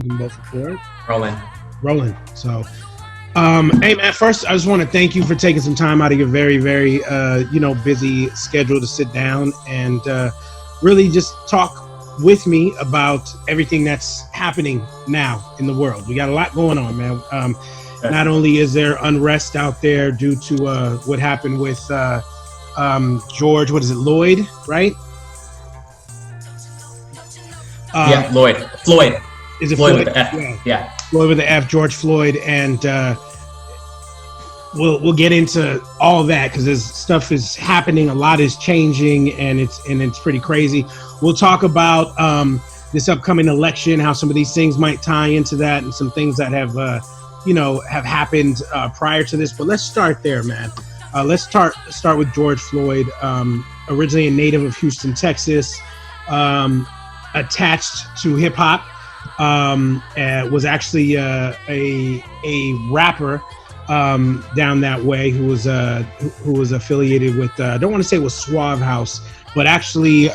We can both record. Rolling. Rolling. So, hey man, first I just want to thank you for taking some time out of your very, very, busy schedule to sit down and really just talk with me about everything that's happening now in the world. We got a lot going on, man. Not only is there unrest out there due to what happened with George, Floyd, right? Floyd. Is it Floyd Floyd? with the F? Yeah. Floyd with the F, George Floyd, and we'll get into all that because there's stuff is happening, a lot is changing, and it's pretty crazy. We'll talk about this upcoming election, how some of these things might tie into that, and some things that have happened prior to this. But let's start there, man. Let's start with George Floyd, originally a native of Houston, Texas, attached to hip hop. Was actually a rapper down that way who was affiliated with I don't want to say it was Suave House, but actually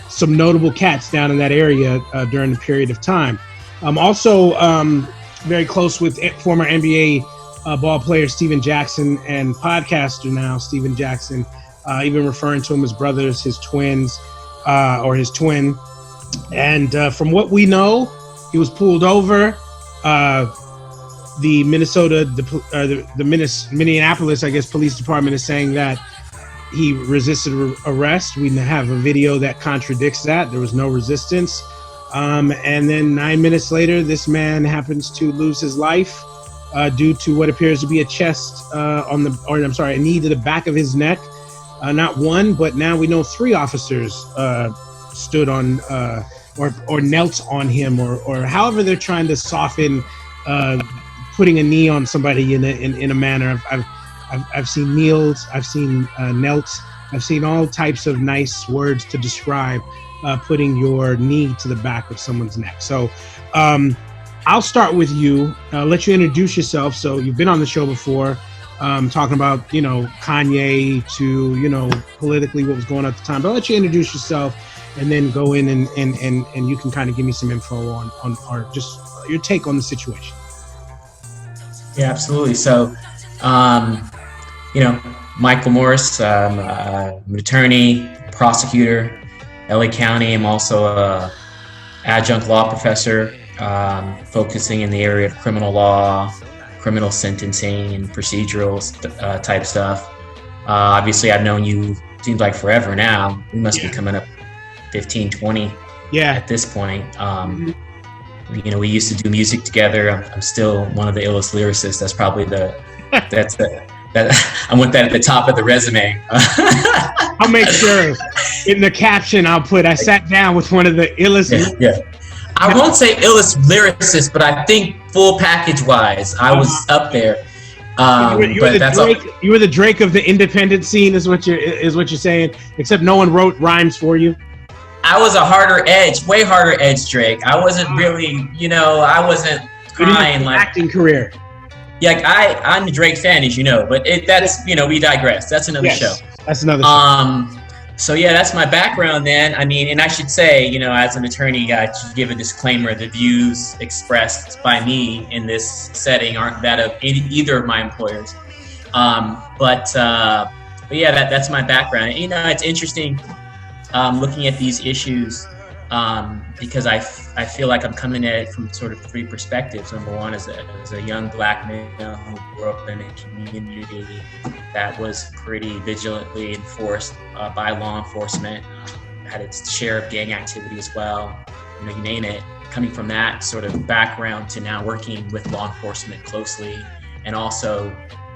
some notable cats down in that area during the period of time. Also very close with former NBA ball player Steven Jackson and podcaster now Steven Jackson, even referring to him as brothers, his twins, or his twin. And from what we know, he was pulled over. The Minneapolis, I guess, police department is saying that he resisted arrest. We have a video that contradicts that. There was no resistance. And then 9 minutes later, this man happens to lose his life due to what appears to be a knee to the back of his neck. Not one, but now we know 3 officers stood on or knelt on him, or however they're trying to soften putting a knee on somebody in a manner. I've seen kneels, I've seen knelt, I've seen all types of nice words to describe putting your knee to the back of someone's neck. So I'll start with you, let you introduce yourself. So you've been on the show before, talking about Kanye to politically what was going on at the time, but I'll let you introduce yourself and then go in and you can kind of give me some info on or just your take on the situation. Yeah, absolutely. So, Michael Morse, I'm an attorney, prosecutor, LA County. I'm also a adjunct law professor, focusing in the area of criminal law, criminal sentencing, and procedural type stuff. Obviously, I've known you, seems like forever now. We must be coming up 15, 20 at this point. We used to do music together. I'm still one of the illest lyricists. That's probably I want that at the top of the resume. I'll make sure in the caption I'll put, I sat down with one of the illest. Yeah. I won't say illest lyricist, but I think full package wise, I was up there. You were the Drake of the independent scene, is what you're saying. Except no one wrote rhymes for you. I was way harder edge Drake. I wasn't really, I wasn't crying like acting career. Yeah, I'm a Drake fan, as you know, but we digress. That's another show. That's another show. So yeah, that's my background then. I mean, and I should say, as an attorney, I should give a disclaimer: the views expressed by me in this setting aren't that of either of my employers. But yeah, that's my background. It's interesting looking at these issues because I feel like I'm coming at it from sort of 3 perspectives. Number one, as a young black male who grew up in a community that was pretty vigilantly enforced by law enforcement, had its share of gang activity as well, you name it. Coming from that sort of background to now working with law enforcement closely, and also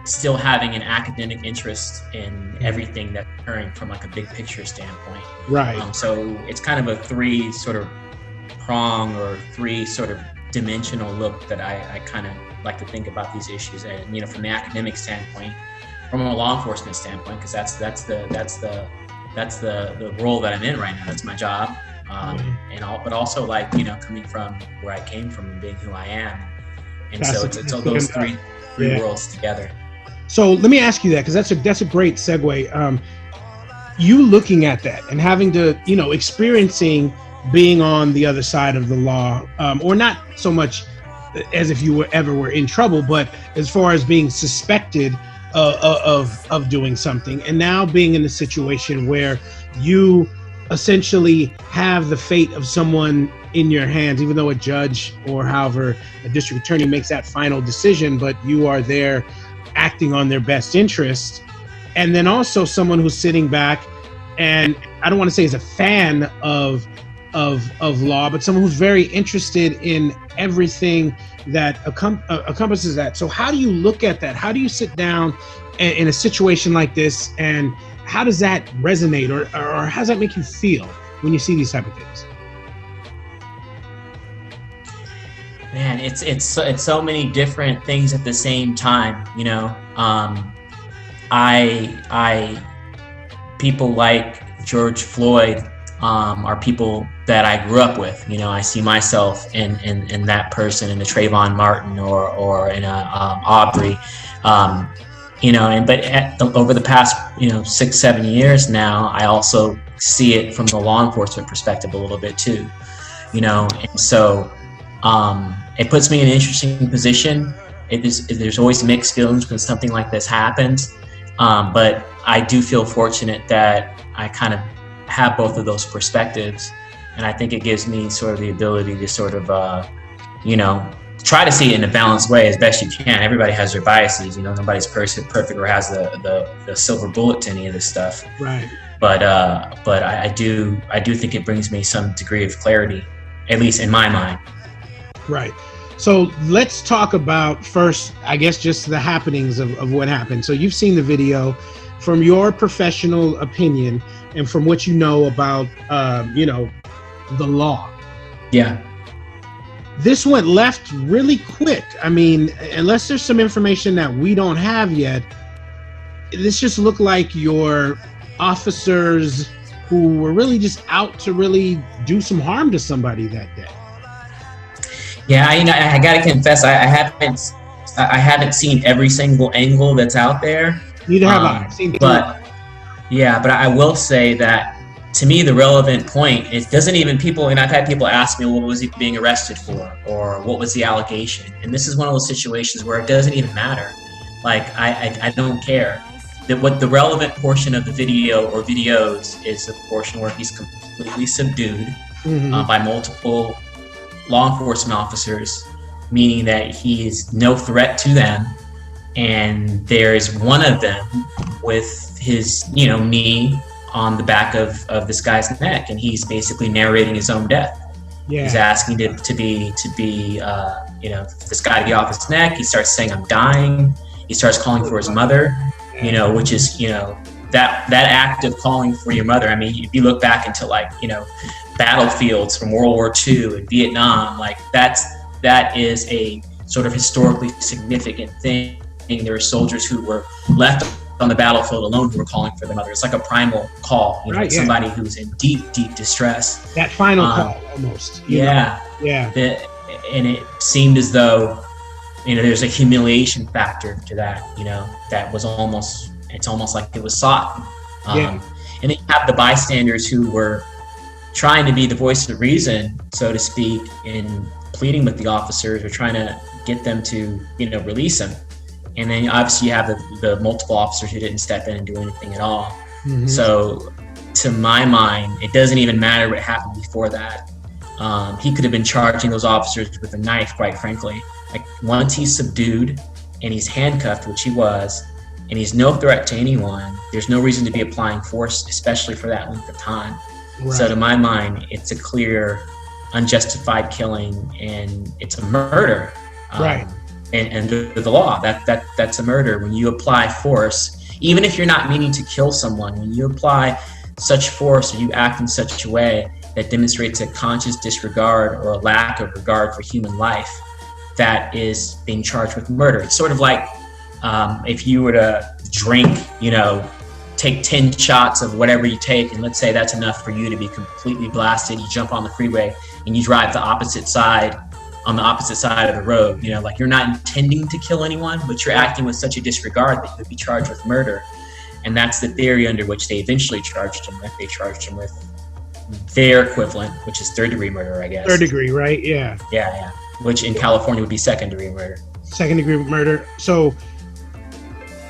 still having an academic interest in everything that's occurring from like a big picture standpoint. Right. So it's kind of a 3 sort of prong or 3 sort of dimensional look that I kind of like to think about these issues. And from the academic standpoint, from a law enforcement standpoint, because that's the role that I'm in right now. That's my job. But also coming from where I came from and being who I am. And so it's all those three worlds together. So let me ask you that, because that's a great segue. You looking at that and having to, experiencing being on the other side of the law, or not so much as if you were in trouble, but as far as being suspected of doing something, and now being in a situation where you essentially have the fate of someone in your hands, even though a judge or however a district attorney makes that final decision, but you are there acting on their best interest. And then also someone who's sitting back, and I don't want to say is a fan of law, but someone who's very interested in everything that encompasses that. So how do you look at that? How do you sit down in a situation like this, and how does that resonate, or how does that make you feel when you see these type of things? Man, it's so many different things at the same time, you know. People like George Floyd are people that I grew up with. You know, I see myself in that person, in a Trayvon Martin or in a Aubrey. You know, over the past 6-7 years now, I also see it from the law enforcement perspective a little bit too. You know, and so it puts me in an interesting position. There's always mixed feelings when something like this happens, but I do feel fortunate that I kind of have both of those perspectives, and I think it gives me sort of the ability to sort of try to see it in a balanced way as best you can. Everybody has their biases, you know. Nobody's perfect or has the silver bullet to any of this stuff. Right. But I do think it brings me some degree of clarity, at least in my mind. Right. So let's talk about first, I guess, just the happenings of what happened. So you've seen the video. From your professional opinion and from what you know about, the law. Yeah. This went left really quick. I mean, unless there's some information that we don't have yet, this just looked like your officers who were really just out to really do some harm to somebody that day. Yeah, I gotta confess, I haven't seen every single angle that's out there. Neither have I. Seen but I will say that to me, the relevant point is doesn't even people, and I've had people ask me, what was he being arrested for, or what was the allegation? And this is one of those situations where it doesn't even matter. Like I don't care. What the relevant portion of the video or videos is the portion where he's completely subdued by multiple law enforcement officers, meaning that he is no threat to them. And there's one of them with his, knee on the back of this guy's neck, and he's basically narrating his own death. Yeah. He's asking to be this guy to get off his neck. He starts saying, "I'm dying." He starts calling for his mother, which is, that act of calling for your mother. I mean, if you look back into battlefields from World War II and Vietnam, that is a sort of historically significant thing. There were soldiers who were left on the battlefield alone who were calling for their mother. It's like a primal call, somebody who's in deep, deep distress. That final call, almost. Yeah. And it seemed as though, there's a humiliation factor to that, that was it's almost like it was sought. And then you have the bystanders who were trying to be the voice of reason, so to speak, in pleading with the officers or trying to get them to, release him. And then obviously you have the multiple officers who didn't step in and do anything at all. Mm-hmm. So to my mind, it doesn't even matter what happened before that. He could have been charging those officers with a knife, quite frankly. Like, once he's subdued and he's handcuffed, which he was, and he's no threat to anyone, there's no reason to be applying force, especially for that length of time. Right. So to my mind, it's a clear, unjustified killing, and it's a murder. Right. And the law, that's a murder. When you apply force, even if you're not meaning to kill someone, when you apply such force or you act in such a way that demonstrates a conscious disregard or a lack of regard for human life, that is being charged with murder. It's sort of like if you were to drink, take 10 shots of whatever you take, and let's say that's enough for you to be completely blasted. You jump on the freeway and you drive on the opposite side of the road. You're not intending to kill anyone, but you're acting with such a disregard that you could be charged with murder. And that's the theory under which they eventually charged him with. They charged him with their equivalent, which is third-degree murder, I guess. Third degree, right? Yeah. Yeah. Which in California would be second-degree murder. Second-degree murder. So,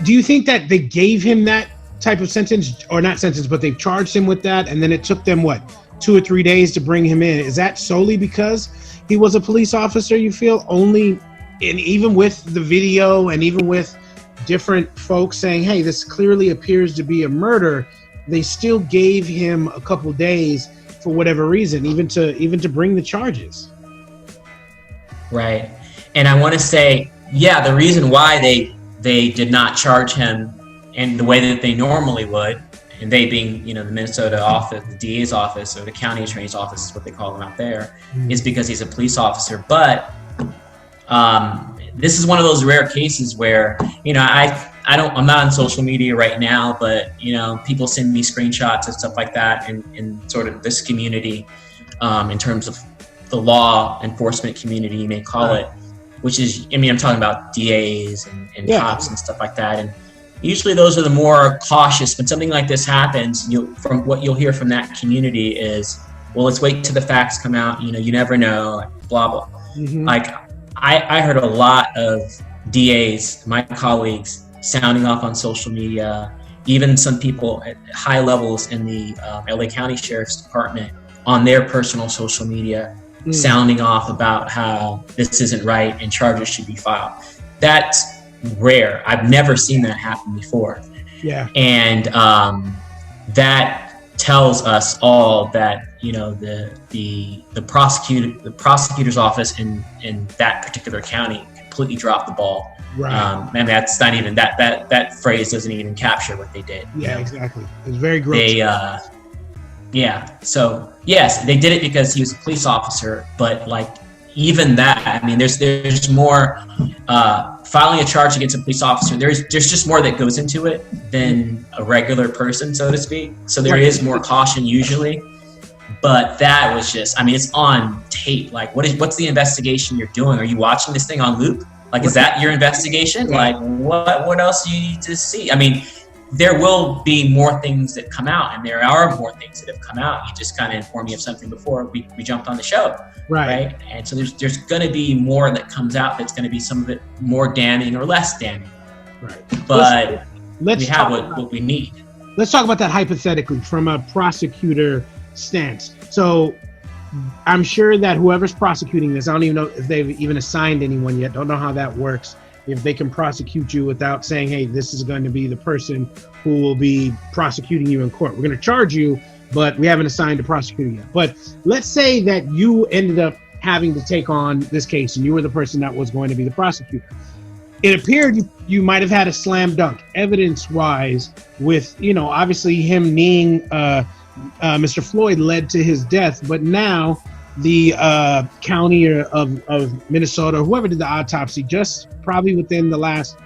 do you think that they gave him that type of sentence, or not sentence, but they charged him with that, and then it took them, what, 2 or 3 days to bring him in? Is that solely because he was a police officer, you feel? Only, and even with the video and even with different folks saying, hey, this clearly appears to be a murder, they still gave him a couple days for whatever reason, even to bring the charges. Right. And I want to say, yeah, the reason why they did not charge him in the way that they normally would, and they being, the Minnesota office, the DA's office, or the county attorney's office is what they call them out there, is because he's a police officer. But this is one of those rare cases where, I'm not on social media right now, but, people send me screenshots and stuff like that in sort of this community, in terms of the law enforcement community, you may call it, which is, I'm talking about DAs and cops and stuff like that. And usually those are the more cautious. When something like this happens, from what you'll hear from that community is, well, let's wait till the facts come out. You never know, blah, blah. Mm-hmm. Like, I heard a lot of DAs, my colleagues, sounding off on social media, even some people at high levels in the LA County Sheriff's Department on their personal social media, sounding off about how this isn't right and charges should be filed. That's rare. I've never seen that happen before. Yeah. And that tells us all that the prosecutor's office in that particular county completely dropped the ball. Right. And that's not even that phrase doesn't even capture what they did. Yeah, exactly. It's very gross. So yes, they did it because he was a police officer, but like even that, there's more. Filing a charge against a police officer, there's just more that goes into it than a regular person, so to speak. So there is more caution usually. But that was just, it's on tape. Like, what's the investigation you're doing? Are you watching this thing on loop? Like, is that your investigation? Like, what else do you need to see? There will be more things that come out, and there are more things that have come out. You just kind of informed me of something before we jumped on the show, right? And so there's going to be more that comes out that's going to be some of it more damning or less damning, right? But we have what we need. Let's talk about that hypothetically from a prosecutor stance. So I'm sure that whoever's prosecuting this, I don't even know if they've even assigned anyone yet. Don't know how that works. If they can prosecute you without saying, hey, this is going to be the person who will be prosecuting you in court. We're going to charge you, but we haven't assigned a prosecutor yet. But let's say that you ended up having to take on this case and you were the person that was going to be the prosecutor. It appeared you might have had a slam dunk evidence-wise with, obviously him kneeing Mr. Floyd led to his death, but now the county of Minnesota, whoever did the autopsy, just probably within the last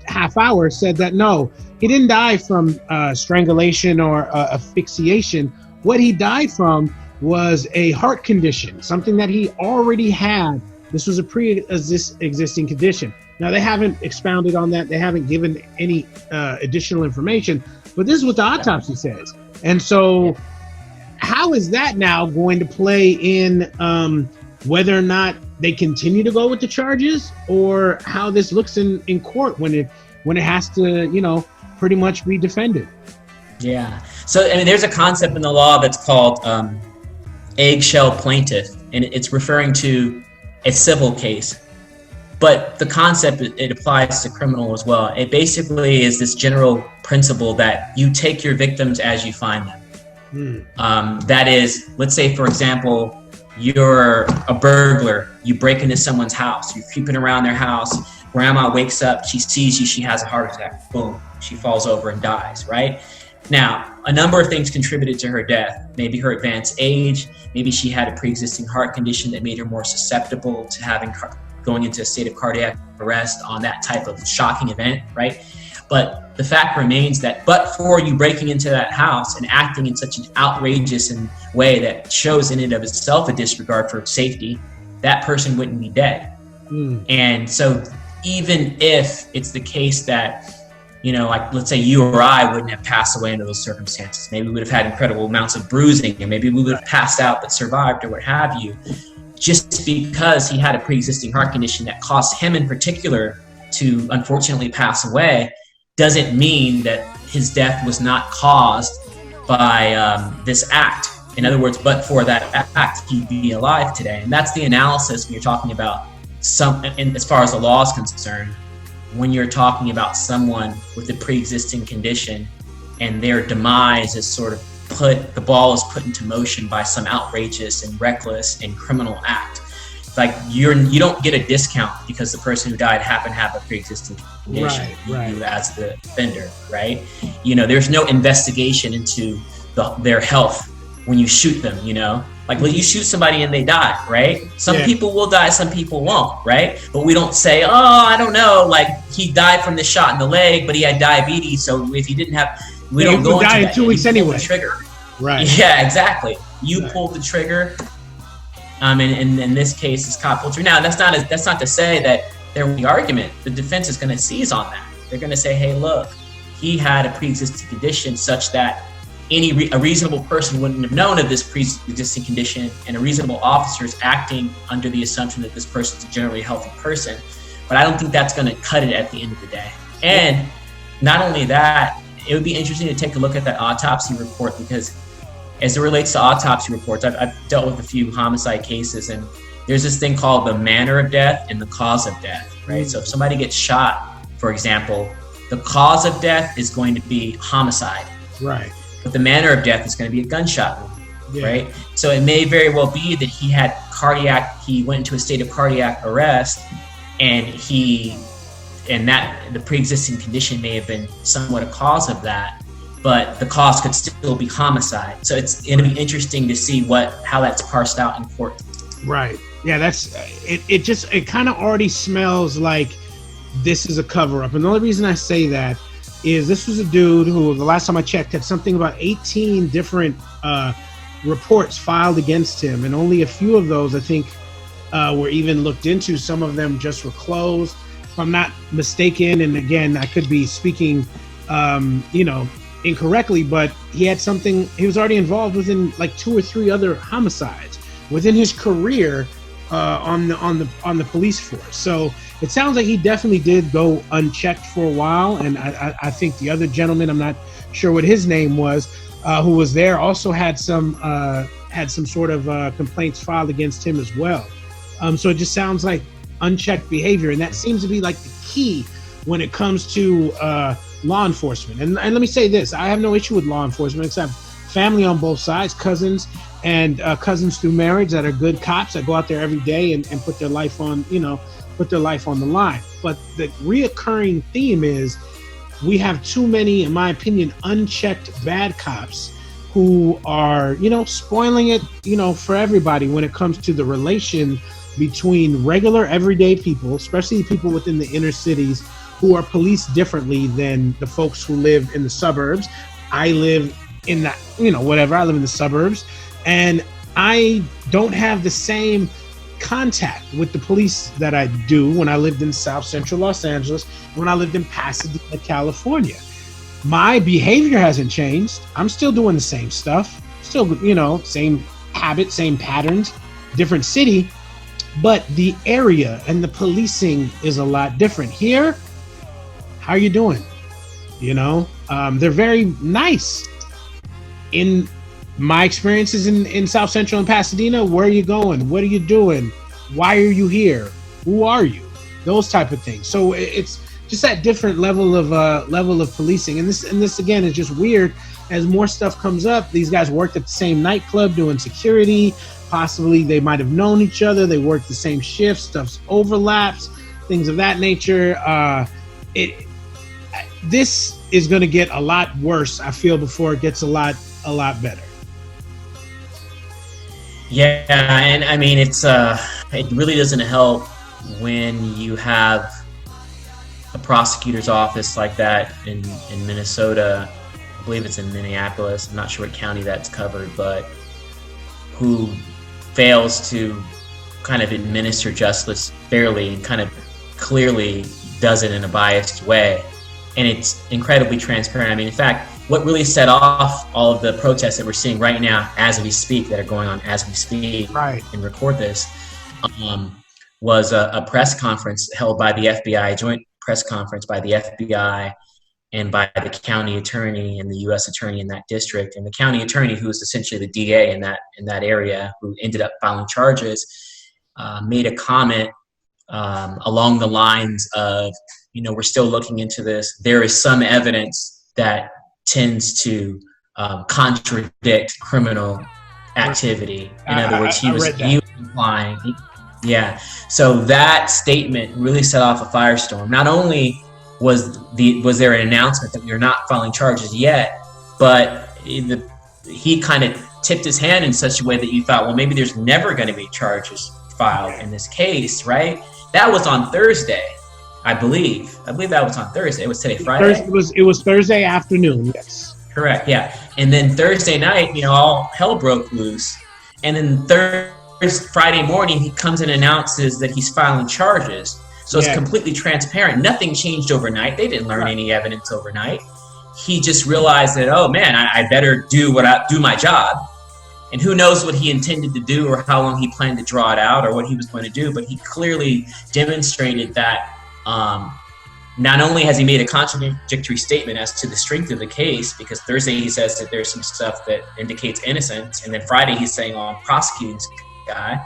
half hour said that no, he didn't die from strangulation or asphyxiation. What he died from was a heart condition, something that he already had. This was a pre-existing condition. Now, they haven't expounded on that. They haven't given any additional information, but this is what the autopsy says. And so how is that now going to play in whether or not they continue to go with the charges, or how this looks in court when it has to, pretty much be defended? Yeah. So, there's a concept in the law that's called eggshell plaintiff, and it's referring to a civil case. But the concept, it applies to criminal as well. It basically is this general principle that you take your victims as you find them. That is, let's say, for example, you're a burglar. You break into someone's house. You're creeping around their house. Grandma wakes up. She sees you. She has a heart attack. Boom. She falls over and dies, right? Now, a number of things contributed to her death. Maybe her advanced age. Maybe she had a pre-existing heart condition that made her more susceptible to going into a state of cardiac arrest on that type of shocking event, right? But the fact remains that but for you breaking into that house and acting in such an outrageous way that shows in and of itself a disregard for safety, that person wouldn't be dead. And so even if it's the case that like let's say you or I wouldn't have passed away under those circumstances. Maybe we would have had incredible amounts of bruising, and maybe we would have passed out but survived or what have you. Just because he had a pre-existing heart condition that caused him in particular to unfortunately pass away doesn't mean that his death was not caused by this act. In other words, but for that act, he'd be alive today. And that's the analysis when you're talking about as far as the law is concerned, when you're talking about someone with a pre-existing condition and their demise is sort of the ball is put into motion by some outrageous and reckless and criminal act. Like you don't get a discount because the person who died happened to have a pre-existing condition. Right. You as the offender, right? There's no investigation into their health when you shoot them. Like when you shoot somebody and they die, right? Some people will die, some people won't, right? But we don't say, I don't know, like he died from this shot in the leg, but he had diabetes, so if he didn't have, we don't go into die that. in 2 weeks anyway. Trigger. Right. Yeah, exactly. You pulled the trigger. And in this case, it's cop culture. Now, that's not to say that the argument, the defense is going to seize on that. They're going to say, hey, look, he had a pre-existing condition such that a reasonable person wouldn't have known of this pre-existing condition, and a reasonable officer is acting under the assumption that this person is a generally healthy person. But I don't think that's going to cut it at the end of the day. And not only that, it would be interesting to take a look at that autopsy report, because as it relates to autopsy reports, I've dealt with a few homicide cases, and there's this thing called the manner of death and the cause of death, right? So if somebody gets shot, for example, the cause of death is going to be homicide. Right. But the manner of death is going to be a gunshot wound, right? So it may very well be that he went into a state of cardiac arrest, and the pre-existing condition may have been somewhat a cause of that, but the cause could still be homicide. So it's going to be interesting to see how that's parsed out in court. Right. Yeah, that's it. It kind of already smells like this is a cover-up. And the only reason I say that is this was a dude who, the last time I checked, had something about 18 different reports filed against him, and only a few of those, I think, were even looked into. Some of them just were closed, if I'm not mistaken. And again, I could be speaking, incorrectly, but he was already involved within like 2 or 3 other homicides within his career on the police force. So it sounds like he definitely did go unchecked for a while. And I think the other gentleman, I'm not sure what his name was, who was there, also had some sort of complaints filed against him as well. So it just sounds like unchecked behavior, and that seems to be like the key when it comes to law enforcement. And let me say this: I have no issue with law enforcement, except family on both sides, cousins and cousins through marriage that are good cops that go out there every day and put their life on the line. But the reoccurring theme is we have too many, in my opinion, unchecked bad cops who are, spoiling it, for everybody when it comes to the relation between regular everyday people, especially people within the inner cities, who are policed differently than the folks who live in the suburbs. I live in that, I live in the suburbs, and I don't have the same contact with the police that I do when I lived in South Central Los Angeles, when I lived in Pasadena, California. My behavior hasn't changed. I'm still doing the same stuff, still, same habits, same patterns, different city, but the area and the policing is a lot different. Here, how are you doing? They're very nice. In my experiences in South Central and Pasadena, where are you going? What are you doing? Why are you here? Who are you? Those type of things. So it's just that different level of policing. And this again is just weird. As more stuff comes up, these guys worked at the same nightclub doing security. Possibly they might have known each other. They worked the same shifts. Stuff overlaps, things of that nature. This is going to get a lot worse, I feel, before it gets a lot better. Yeah, and I mean, it really doesn't help when you have a prosecutor's office like that in Minnesota. I believe it's in Minneapolis. I'm not sure what county that's covered, but who fails to kind of administer justice fairly and kind of clearly does it in a biased way. and it's incredibly transparent. I mean, in fact, what really set off all of the protests that we're seeing right now as we speak, that are going on as we speak and record this, was a press conference held by the FBI, a joint press conference by the FBI and by the county attorney and the U.S. attorney in that district. And the county attorney, who is essentially the DA in that area, who ended up filing charges, made a comment along the lines of, we're still looking into this. There is some evidence that tends to contradict criminal activity. In other words, he was implying. Yeah. So that statement really set off a firestorm. Not only was there an announcement that we are not filing charges yet, but he kind of tipped his hand in such a way that you thought, well, maybe there's never going to be charges filed in this case, right? That was on Thursday, I believe. I believe that was on Thursday. It was today, Friday. It was Thursday afternoon. Yes. Correct. Yeah. And then Thursday night, all hell broke loose. And then Friday morning, he comes and announces that he's filing charges. So it's completely transparent. Nothing changed overnight. They didn't learn any evidence overnight. He just realized that, oh man, I better do my job. And who knows what he intended to do or how long he planned to draw it out or what he was going to do. But he clearly demonstrated that not only has he made a contradictory statement as to the strength of the case, because Thursday he says that there's some stuff that indicates innocence, and then Friday he's saying, oh, I'm prosecuting this guy.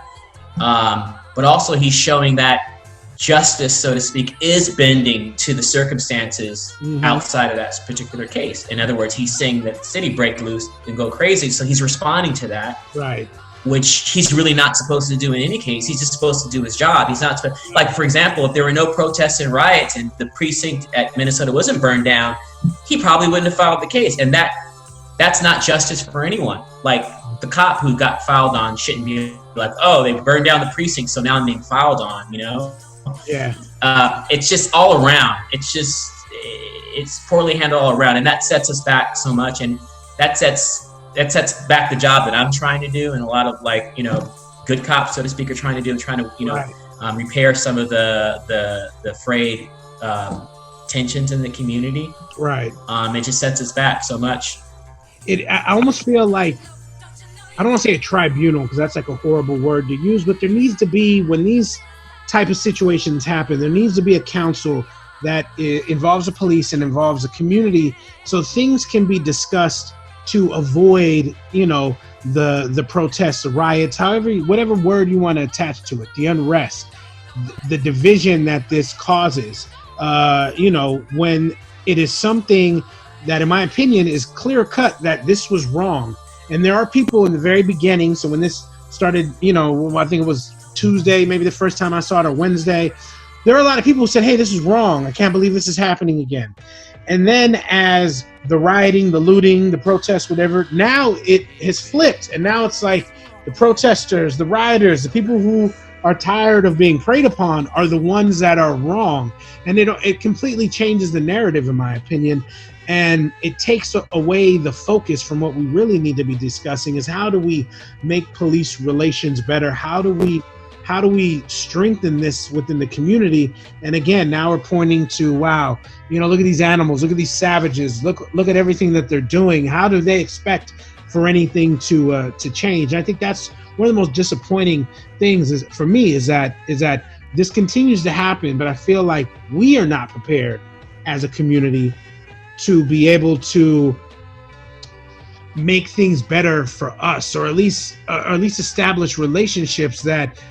But also he's showing that justice, so to speak, is bending to the circumstances outside of that particular case. In other words, he's saying that the city break loose and go crazy, so he's responding to that, right? Which he's really not supposed to do in any case. He's just supposed to do his job. He's not like, for example, if there were no protests and riots and the precinct at Minnesota wasn't burned down, he probably wouldn't have filed the case. And that's not justice for anyone. Like the cop who got filed on shouldn't be like, oh, they burned down the precinct, so now I'm being filed on, Yeah. It's just all around. It's poorly handled all around, and that sets us back so much, and that sets back the job that I'm trying to do, and a lot of good cops, so to speak, are trying to do, repair some of the frayed tensions in the community. Right. It just sets us back so much. I almost feel like, I don't want to say a tribunal because that's like a horrible word to use, but there needs to be, when these type of situations happen, there needs to be a council that involves the police and involves the community, so things can be discussed to avoid, the protests, the riots, whatever word you want to attach to it, the unrest, the division that this causes. When it is something that, in my opinion, is clear cut that this was wrong, and there are people in the very beginning. So when this started, I think it was Tuesday, maybe the first time I saw it, or Wednesday, there are a lot of people who said, hey, this is wrong. I can't believe this is happening again. And then as the rioting, the looting, the protests, whatever, now it has flipped. And now it's like the protesters, the rioters, the people who are tired of being preyed upon are the ones that are wrong. And it completely changes the narrative, in my opinion. And it takes away the focus from what we really need to be discussing, is how do we make police relations better? How do we strengthen this within the community? And again, now we're pointing to, wow, look at these animals, look at these savages, look at everything that they're doing. How do they expect for anything to change? And I think that's one of the most disappointing things for me is that this continues to happen, but I feel like we are not prepared as a community to be able to make things better for us, or at least establish relationships that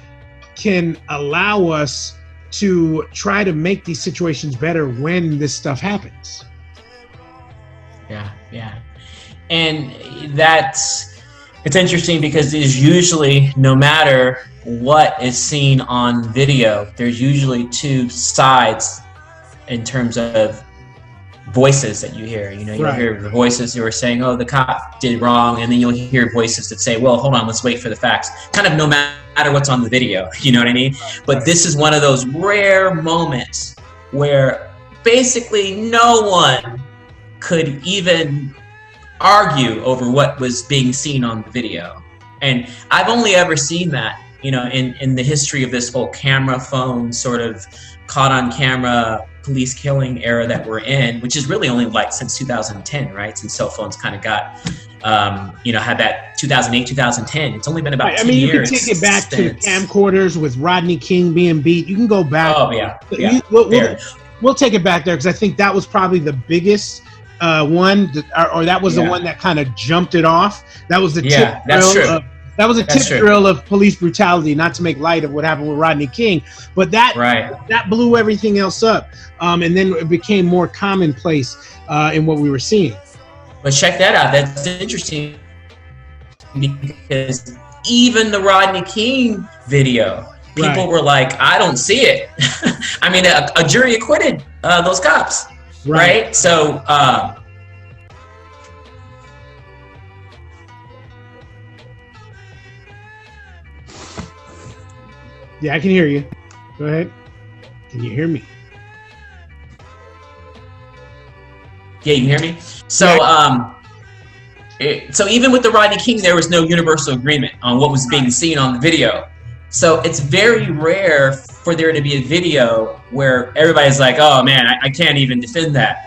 can allow us to try to make these situations better when this stuff happens. Yeah. And it's interesting because there's usually, no matter what is seen on video, there's usually two sides in terms of voices that you hear. You'll hear the voices who are saying, oh, the cop did wrong, and then you'll hear voices that say, well, hold on, let's wait for the facts. Kind of no matter what's on the video, you know what I mean? But this is one of those rare moments where basically no one could even argue over what was being seen on the video. And I've only ever seen that, in the history of this whole camera phone sort of caught on camera police killing era that we're in, which is really only like since 2010, right? Since cell phones kind of got, had that 2008, 2010. It's only been about 10 you years. can take it back to camcorders with Rodney King being beat. You can go back. Oh, yeah. We'll take it back there because I think that was probably the biggest one, or that was the one that kind of jumped it off. That was the tip drill. That was a tip drill of police brutality, not to make light of what happened with Rodney King, but that blew everything else up. And then it became more commonplace in what we were seeing. But check that out. That's interesting because even the Rodney King video, people were like, I don't see it. I mean, a jury acquitted those cops, right? So, yeah, I can hear you. Go ahead. Can you hear me? Yeah, you can hear me? So, so even with the Rodney King, there was no universal agreement on what was being seen on the video. So it's very rare for there to be a video where everybody's like, oh man, I can't even defend that,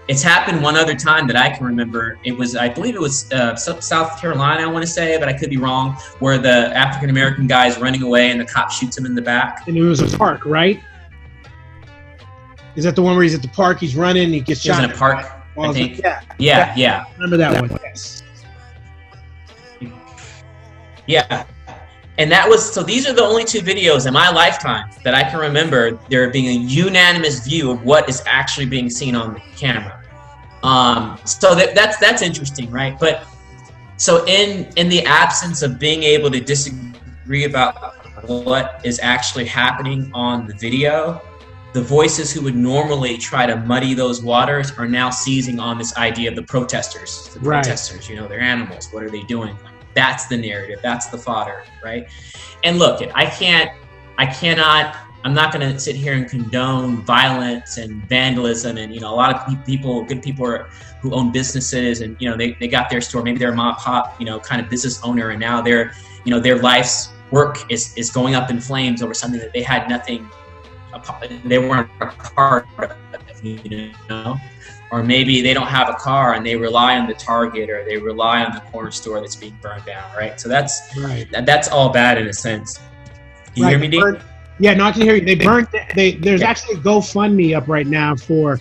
It's happened one other time that I can remember. It was, I believe it was South Carolina, I want to say, but I could be wrong, where the African-American guy is running away and the cop shoots him in the back. And it was a park, right? Is that the one where he's at the park, he's running, he gets shot? He was in a park, I think. Yeah. Remember that one, yes. Yeah. And that was, so these are the only two videos in my lifetime that I can remember there being a unanimous view of what is actually being seen on the camera. So that's interesting, right? But so in the absence of being able to disagree about what is actually happening on the video, the voices who would normally try to muddy those waters are now seizing on this idea of the protesters. The protesters, they're animals. What are they doing? That's the narrative. That's the fodder, right? And look, I'm not going to sit here and condone violence and vandalism. And, a lot of people, good people who own businesses and, they got their store, maybe they're a mom and pop, kind of business owner. And now their life's work is going up in flames over something that they had nothing, they weren't a part of, Or maybe they don't have a car and they rely on the Target or they rely on the corner store that's being burned down, right? So that's all bad in a sense. You hear me, Dean? Yeah, no, I can hear you. There's actually a GoFundMe up right now for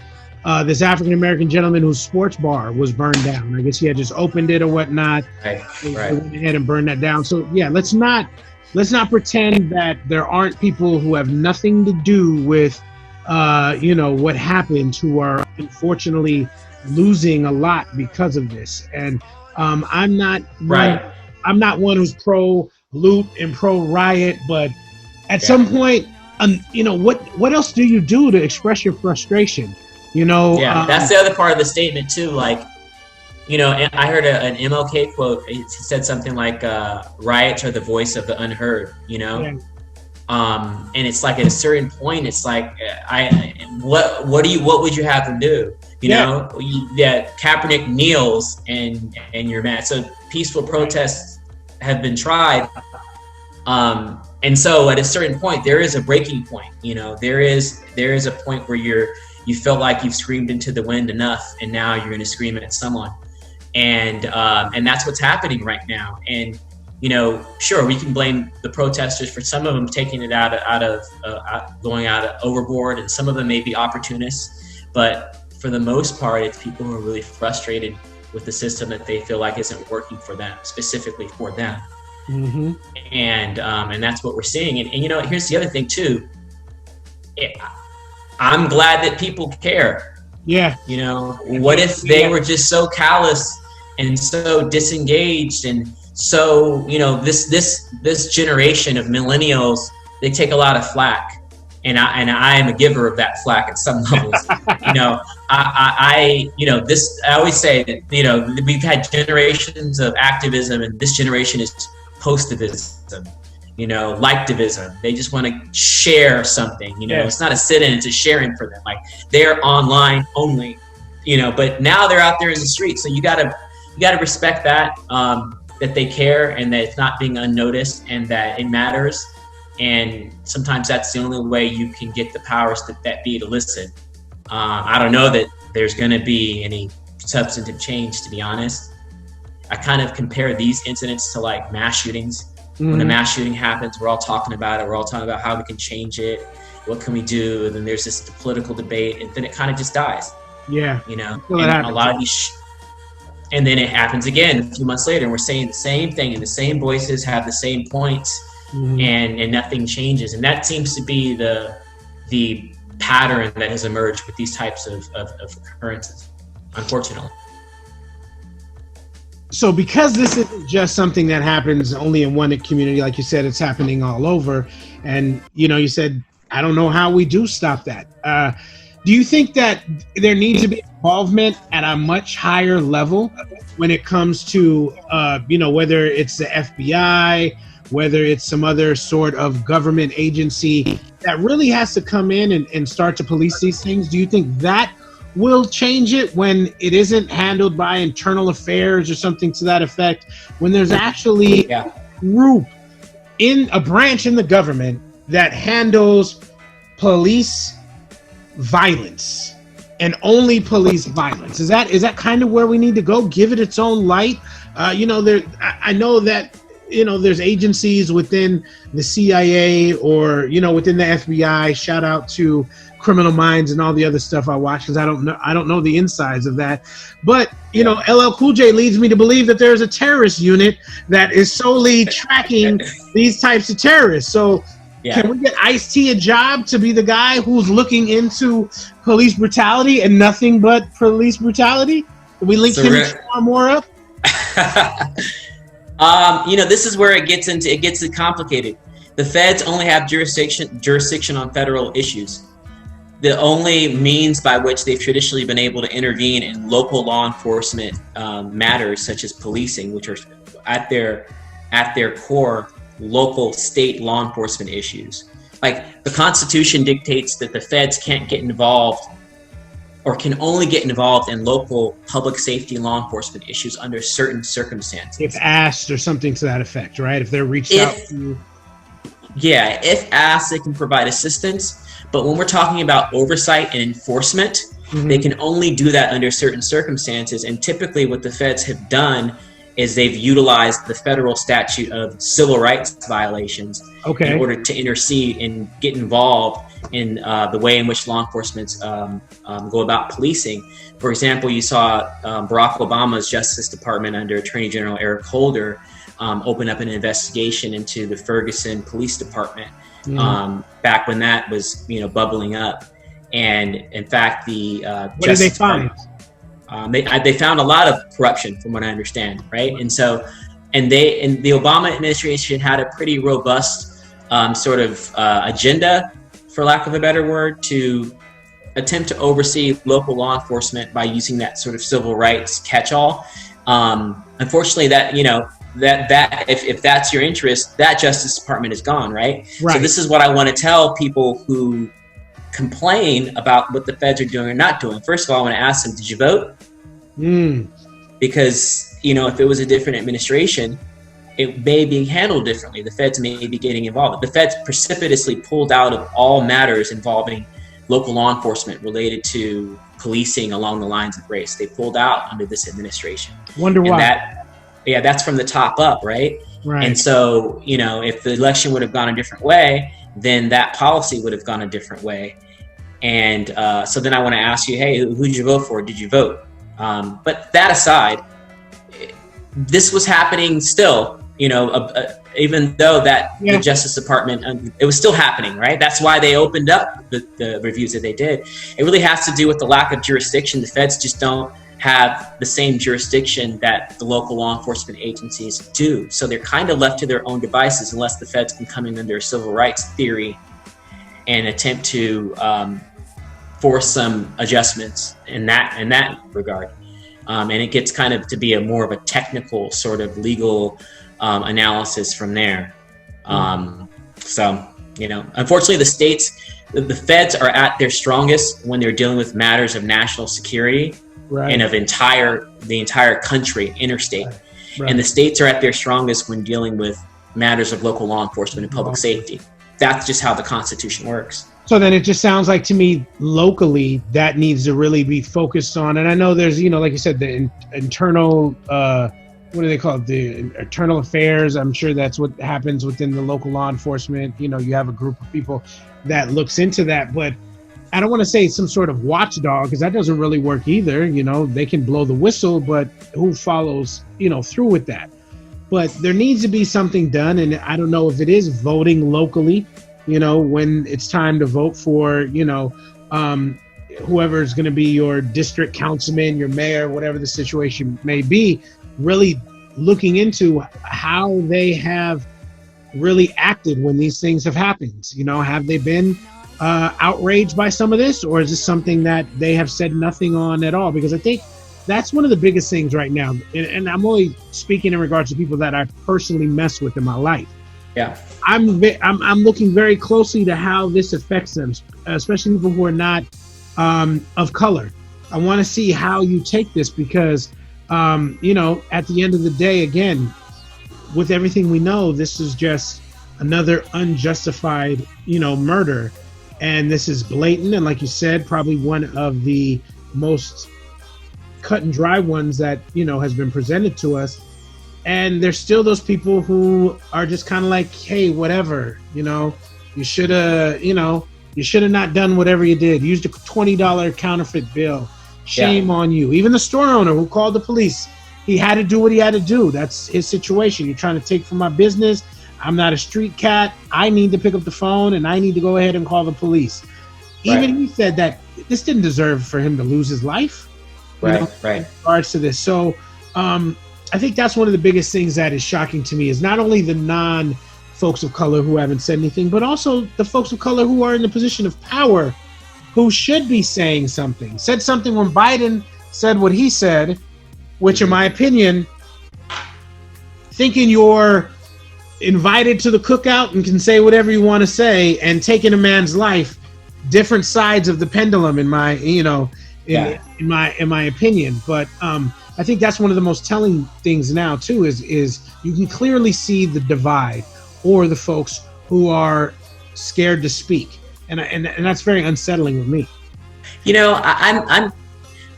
this African-American gentleman whose sports bar was burned down. I guess he had just opened it or whatnot. They went ahead and burned that down. So yeah, let's not pretend that there aren't people who have nothing to do with what happened, who are unfortunately losing a lot because of this. And I'm not one who's pro loot and pro riot, but at some point, what else do you do to express your frustration? That's the other part of the statement too. Like, and I heard an MLK quote. He said something like, "Riots are the voice of the unheard." And it's like at a certain point, it's like, what would you have them do? Kaepernick kneels and you're mad. So peaceful protests have been tried. And so at a certain point, there is a breaking point. There is a point where you feel like you've screamed into the wind enough, and now you're going to scream at someone. And that's what's happening right now. And sure, we can blame the protesters for some of them taking it going overboard, and some of them may be opportunists. But for the most part, it's people who are really frustrated with the system that they feel like isn't working for them, specifically for them. Mm-hmm. And that's what we're seeing. And here's the other thing too. I'm glad that people care. Yeah. What if they were just so callous and so disengaged, and so this generation of millennials, they take a lot of flack, and I am a giver of that flack at some levels. I always say that we've had generations of activism, and this generation is postivism, liketivism. They just want to share something. It's not a sit-in, it's a sharing for them. Like, they're online only, but now they're out there in the street. So you gotta respect that. That they care, and that it's not being unnoticed, and that it matters. And sometimes that's the only way you can get the powers that be to listen. I don't know that there's going to be any substantive change, to be honest. I kind of compare these incidents to like mass shootings. When a mass shooting happens, we're all talking about it. We're all talking about how we can change it. What can we do? And then there's this political debate, and then it kind of just dies. Yeah. You know, and a lot of these, and then it happens again a few months later, and we're saying the same thing, and the same voices have the same points, and nothing changes. And that seems to be the pattern that has emerged with these types of occurrences, unfortunately. So because this isn't just something that happens only in one community, like you said, it's happening all over. And, you know, you said, I don't know how we do stop that. Do you think that there needs to be involvement at a much higher level when it comes to, you know, whether it's the FBI, whether it's some other sort of government agency that really has to come in and start to police these things? Do you think that will change it when it isn't handled by internal affairs or something to that effect, when there's actually a group in a branch in the government that handles police violence and only police violence? Is that kind of where we need to go? Give it its own light? You know, I know that, you know, there's agencies within the CIA or, you know, within the FBI. Shout out to Criminal Minds and all the other stuff I watch, because I don't know the insides of that. But, you know, LL Cool J leads me to believe that there's a terrorist unit that is solely tracking these types of terrorists. So can we get Ice-T a job to be the guy who's looking into police brutality and nothing but police brutality? Can we link him more up? You know, this is where it gets complicated. The feds only have jurisdiction on federal issues. The only means by which they've traditionally been able to intervene in local law enforcement matters, such as policing, which are at their core local state law enforcement issues. Like, the Constitution dictates that the feds can't get involved, or can only get involved in local public safety law enforcement issues under certain circumstances. If asked or something to that effect, right? If they're reached out to. Yeah, if asked, they can provide assistance. But when we're talking about oversight and enforcement, they can only do that under certain circumstances. And typically what the feds have done is they've utilized the federal statute of civil rights violations in order to intercede and get involved in the way in which law enforcement go about policing. For example, you saw Barack Obama's Justice Department under Attorney General Eric Holder open up an investigation into the Ferguson Police Department back when that was, you know, bubbling up. And in fact, the what did they find? They found a lot of corruption, from what I understand, right? And so, and the Obama administration had a pretty robust sort of agenda, for lack of a better word, to attempt to oversee local law enforcement by using that sort of civil rights catch-all. Unfortunately, that, you know, that if that's your interest, that Justice Department is gone, right? So this is what I want to tell people who complain about what the feds are doing or not doing. First of all, I want to ask them, did you vote? Because, you know, if it was a different administration, it may be handled differently. The feds may be getting involved. The feds precipitously pulled out of all matters involving local law enforcement related to policing along the lines of race. They pulled out under this administration. Wonder why? That's from the top up, right? And so, you know, if the election would have gone a different way, then that policy would have gone a different way. And so then I want to ask you, hey, who did you vote for? Did you vote? But that aside, this was happening still, you know, even though that the Justice Department, it was still happening, right? That's why they opened up the reviews that they did. It really has to do with the lack of jurisdiction. The feds just don't have the same jurisdiction that the local law enforcement agencies do. So they're kind of left to their own devices unless the feds can come in under a civil rights theory and attempt to force some adjustments in that regard. And it gets kind of to be more of a technical sort of legal analysis from there. So, you know, unfortunately the feds are at their strongest when they're dealing with matters of national security and of the entire country, interstate. And the states are at their strongest when dealing with matters of local law enforcement and public safety. that's just how the Constitution works. So then it just sounds like to me locally that needs to really be focused on. And I know there's, like you said, the internal, what do they call it? The internal affairs. I'm sure that's what happens within the local law enforcement. You have a group of people that looks into that, but I don't want to say some sort of watchdog, because that doesn't really work either. They can blow the whistle, but who follows, through with that? But there needs to be something done. And I don't know if it is voting locally, when it's time to vote for, whoever is going to be your district councilman, your mayor, whatever the situation may be, really looking into how they have really acted when these things have happened. Have they been outraged by some of this, or is this something that they have said nothing on at all? Because I think that's one of the biggest things right now. And I'm only speaking in regards to people that I personally mess with in my life. Yeah. I'm looking very closely to how this affects them, especially people who are not of color. I want to see how you take this, because, at the end of the day, again, with everything we know, this is just another unjustified, murder. And this is blatant. And like you said, probably one of the most cut and dry ones that, has been presented to us. And there's still those people who are just kind of like, hey, whatever, you should have, not done whatever you did. Used a $20 counterfeit bill. Shame on you. Even the store owner who called the police, he had to do what he had to do. That's his situation. You're trying to take from my business. I'm not a street cat. I need to pick up the phone and I need to go ahead and call the police. Even he said that this didn't deserve for him to lose his life. In regards to this. So, I think that's one of the biggest things that is shocking to me, is not only the non-folks of color who haven't said anything, but also the folks of color who are in the position of power, who should be saying something. Said something when Biden said what he said, which in my opinion, thinking you're invited to the cookout and can say whatever you want to say, and taking a man's life, different sides of the pendulum in my, in my opinion. But I think that's one of the most telling things now too, is you can clearly see the divide, or the folks who are scared to speak, and that's very unsettling with me. I'm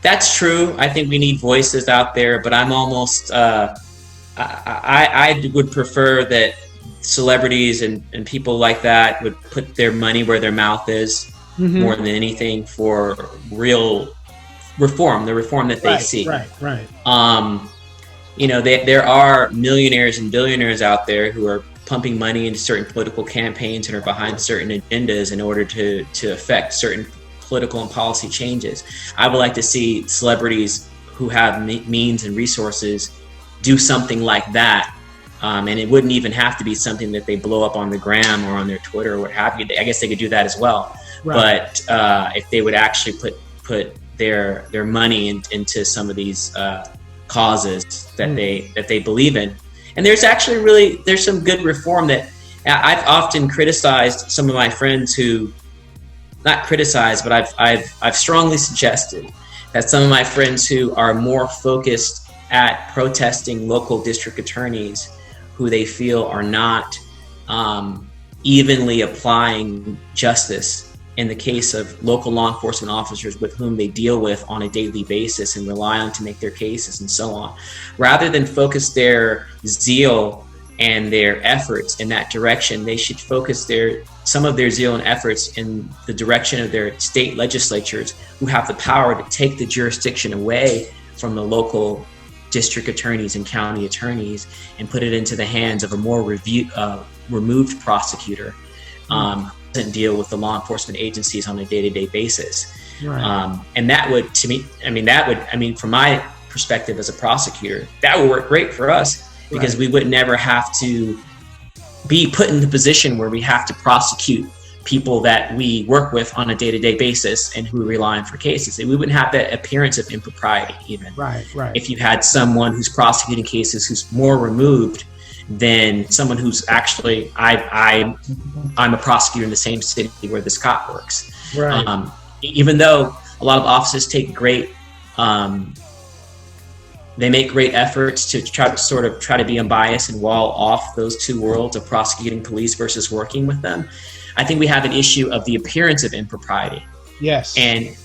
that's true. I think we need voices out there, but I'm almost I would prefer that celebrities and people like that would put their money where their mouth is, more than anything, for real reform, the reform that they seek. Right. There are millionaires and billionaires out there who are pumping money into certain political campaigns and are behind certain agendas in order to affect certain political and policy changes. I would like to see celebrities who have means and resources do something like that. And it wouldn't even have to be something that they blow up on the gram or on their Twitter or what have you. I guess they could do that as well. Right. But if they would actually put their money into some of these causes that they believe in, and there's some good reform that I've often criticized some of my friends who, not criticized, but I've strongly suggested that some of my friends who are more focused at protesting local district attorneys who they feel are not evenly applying justice in the case of local law enforcement officers with whom they deal with on a daily basis and rely on to make their cases and so on. Rather than focus their zeal and their efforts in that direction, they should focus some of their zeal and efforts in the direction of their state legislatures, who have the power to take the jurisdiction away from the local district attorneys and county attorneys and put it into the hands of a more removed prosecutor. Doesn't deal with the law enforcement agencies on a day-to-day basis. Right. And that would, to me, from my perspective as a prosecutor, that would work great for us, because we would never have to be put in the position where we have to prosecute people that we work with on a day-to-day basis and who rely on for cases. And we wouldn't have that appearance of impropriety even. Right. If you had someone who's prosecuting cases who's more removed than someone who's actually, I'm a prosecutor in the same city where this cop works. Right. Even though a lot of offices take great They make great efforts to try to be unbiased and wall off those two worlds of prosecuting police versus working with them. I think we have an issue of the appearance of impropriety. Yes. And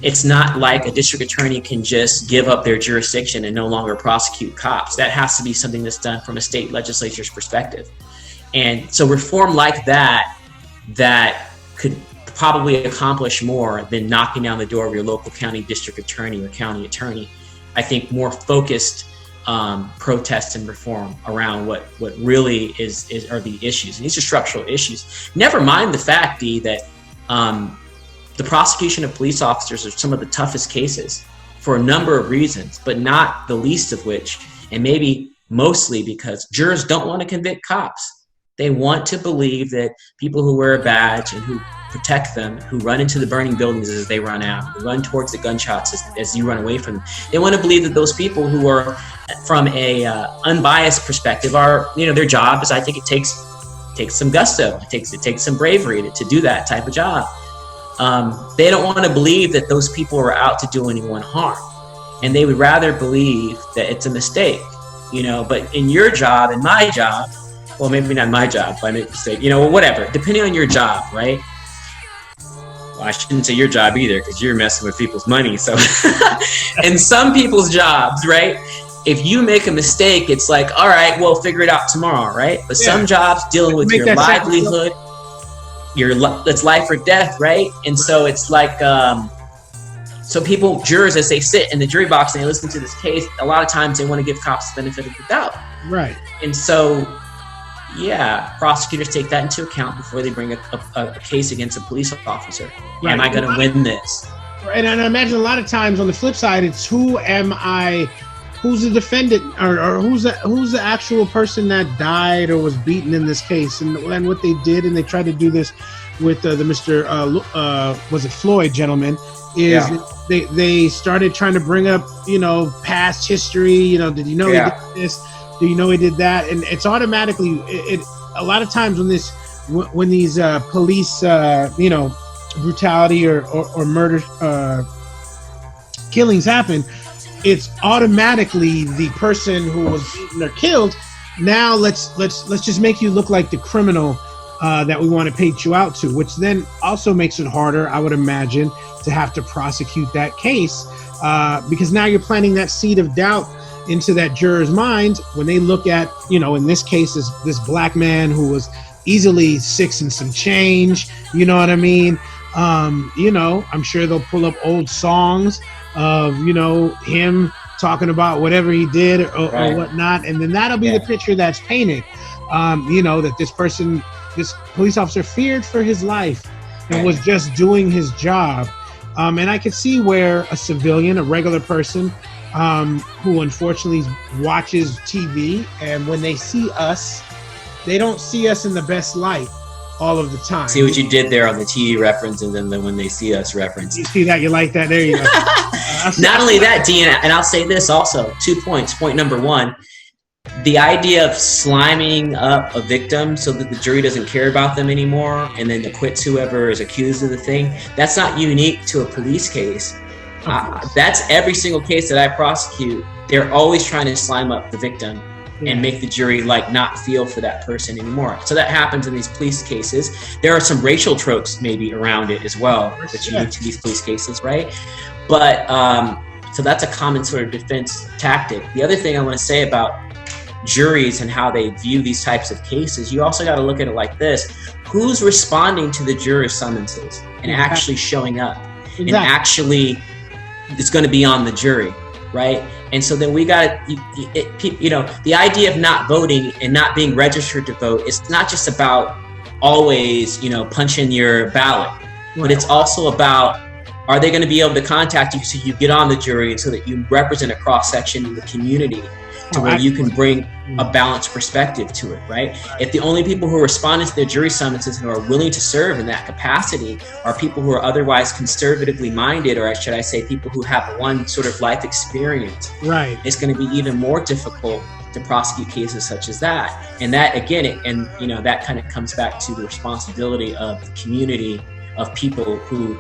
it's not like a district attorney can just give up their jurisdiction and no longer prosecute cops. That has to be something that's done from a state legislature's perspective. And so reform like that could probably accomplish more than knocking down the door of your local county district attorney or county attorney. I think more focused protest and reform around what really are the issues. And these are structural issues. Never mind the fact, Dee, that the prosecution of police officers are some of the toughest cases for a number of reasons, but not the least of which, and maybe mostly because jurors don't want to convict cops. They want to believe that people who wear a badge and who protect them, who run into the burning buildings as they run out, who run towards the gunshots as you run away from them. They want to believe that those people who are, from a unbiased perspective, are, their job is, I think it takes some gusto, it takes some bravery to do that type of job. They don't want to believe that those people are out to do anyone harm, and they would rather believe that it's a mistake, But in your job and my job, well, maybe not my job, if I make a mistake, whatever, depending on your job, right? Well, I shouldn't say your job either, because you're messing with people's money. So in some people's jobs, right, if you make a mistake, it's like, all right, we'll figure it out tomorrow, right? But some jobs dealing with your livelihood, it's life or death, right? And so it's like, so jurors, as they sit in the jury box and they listen to this case, a lot of times they want to give cops the benefit of the doubt. Right. And so, prosecutors take that into account before they bring a case against a police officer. Right. Am I going to win this? And I imagine a lot of times on the flip side, it's who's the defendant, or who's the actual person that died or was beaten in this case, and what they did, and they tried to do this with the Mr. Was it Floyd gentleman? They started trying to bring up past history. Did you know he did this? Do you know he did that? And it's automatically a lot of times when these police brutality or murder killings happen, it's automatically the person who was beaten or killed. Now let's just make you look like the criminal that we want to paint you out to, which then also makes it harder, I would imagine, to have to prosecute that case because now you're planting that seed of doubt into that juror's mind when they look at, in this case, this black man who was easily 6 and some change, you know what I mean? I'm sure they'll pull up old songs of, him talking about whatever he did or whatnot. And then that'll be the picture that's painted, that this police officer feared for his life and was just doing his job. And I could see where a civilian, a regular person, who unfortunately watches TV, and when they see us, they don't see us in the best light all of the time. See what you did there on the TV reference, and then the when they see us reference. You see that? You like that? There you go. Not only that, Dean, and I'll say this also, 2 points. Point number one, the idea of sliming up a victim so that the jury doesn't care about them anymore and then acquits whoever is accused of the thing, that's not unique to a police case. That's every single case that I prosecute. They're always trying to slime up the victim and make the jury not feel for that person anymore. So that happens in these police cases. There are some racial tropes maybe around it as well that you need to these police cases, right? But so that's a common sort of defense tactic. The other thing I want to say about juries and how they view these types of cases, you also got to look at it like this: who's responding to the juror's summonses and actually showing up and actually it's going to be on the jury, right? And so then we got the idea of not voting and not being registered to vote. It's not just about always punching your ballot, but it's also about, are they going to be able to contact you so you get on the jury so that you represent a cross section in the community to where you can bring a balanced perspective to it, right? If the only people who are responding to their jury summonses and are willing to serve in that capacity are people who are otherwise conservatively minded, or should I say people who have one sort of life experience, right? It's going to be even more difficult to prosecute cases such as that. And that, again, that kind of comes back to the responsibility of the community of people who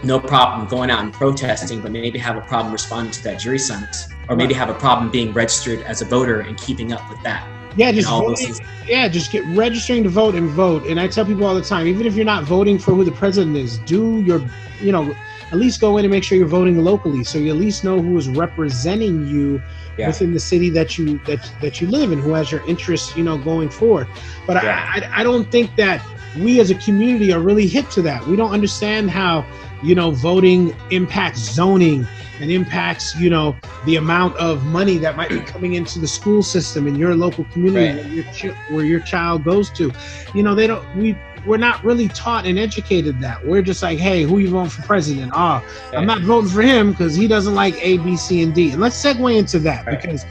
no problem going out and protesting, but maybe have a problem responding to that jury summons. or maybe have a problem being registered as a voter and keeping up with that. Yeah, just all voting, those things. yeah, just get registering to vote and vote. And I tell people all the time, even if you're not voting for who the president is, do your, at least go in and make sure you're voting locally, so you at least know who is representing you within the city that you live in, who has your interests, going forward. But I don't think that we as a community are really hip to that. We don't understand how, voting impacts zoning and impacts, the amount of money that might be coming into the school system in your local community where your child goes to. We're not really taught and educated that. We're just like, hey, who you voting for president? I'm not voting for him because he doesn't like A, B, C, and D. And let's segue into that because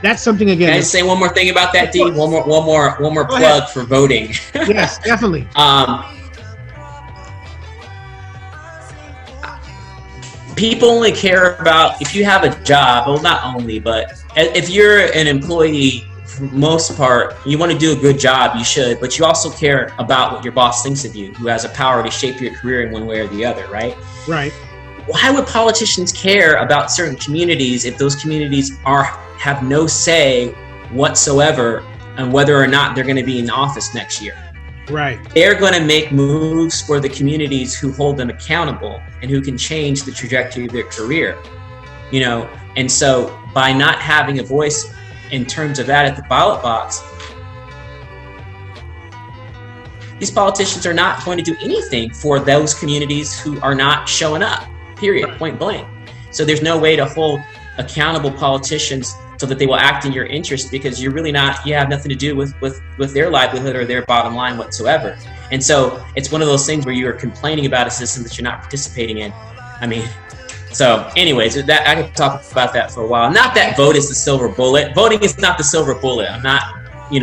that's something again. Can I say one more thing about that, D? One more plug ahead. For voting. Yes, definitely. People only care about if you have a job. Well, not only, but if you're an employee, for the most part, you want to do a good job, you should, but you also care about what your boss thinks of you, who has a power to shape your career in one way or the other, right? Right. Why would politicians care about certain communities if those communities have no say whatsoever on whether or not they're going to be in office next year? Right. They're going to make moves for the communities who hold them accountable and who can change the trajectory of their career, and so by not having a voice in terms of that at the ballot box, these politicians are not going to do anything for those communities who are not showing up, period, point blank. So there's no way to hold accountable politicians so that they will act in your interest, because you have nothing to do with their livelihood or their bottom line whatsoever. And so it's one of those things where you are complaining about a system that you're not participating in. So anyways, that I could talk about that for a while. Not that vote is the silver bullet. Voting is not the silver bullet. I'm not,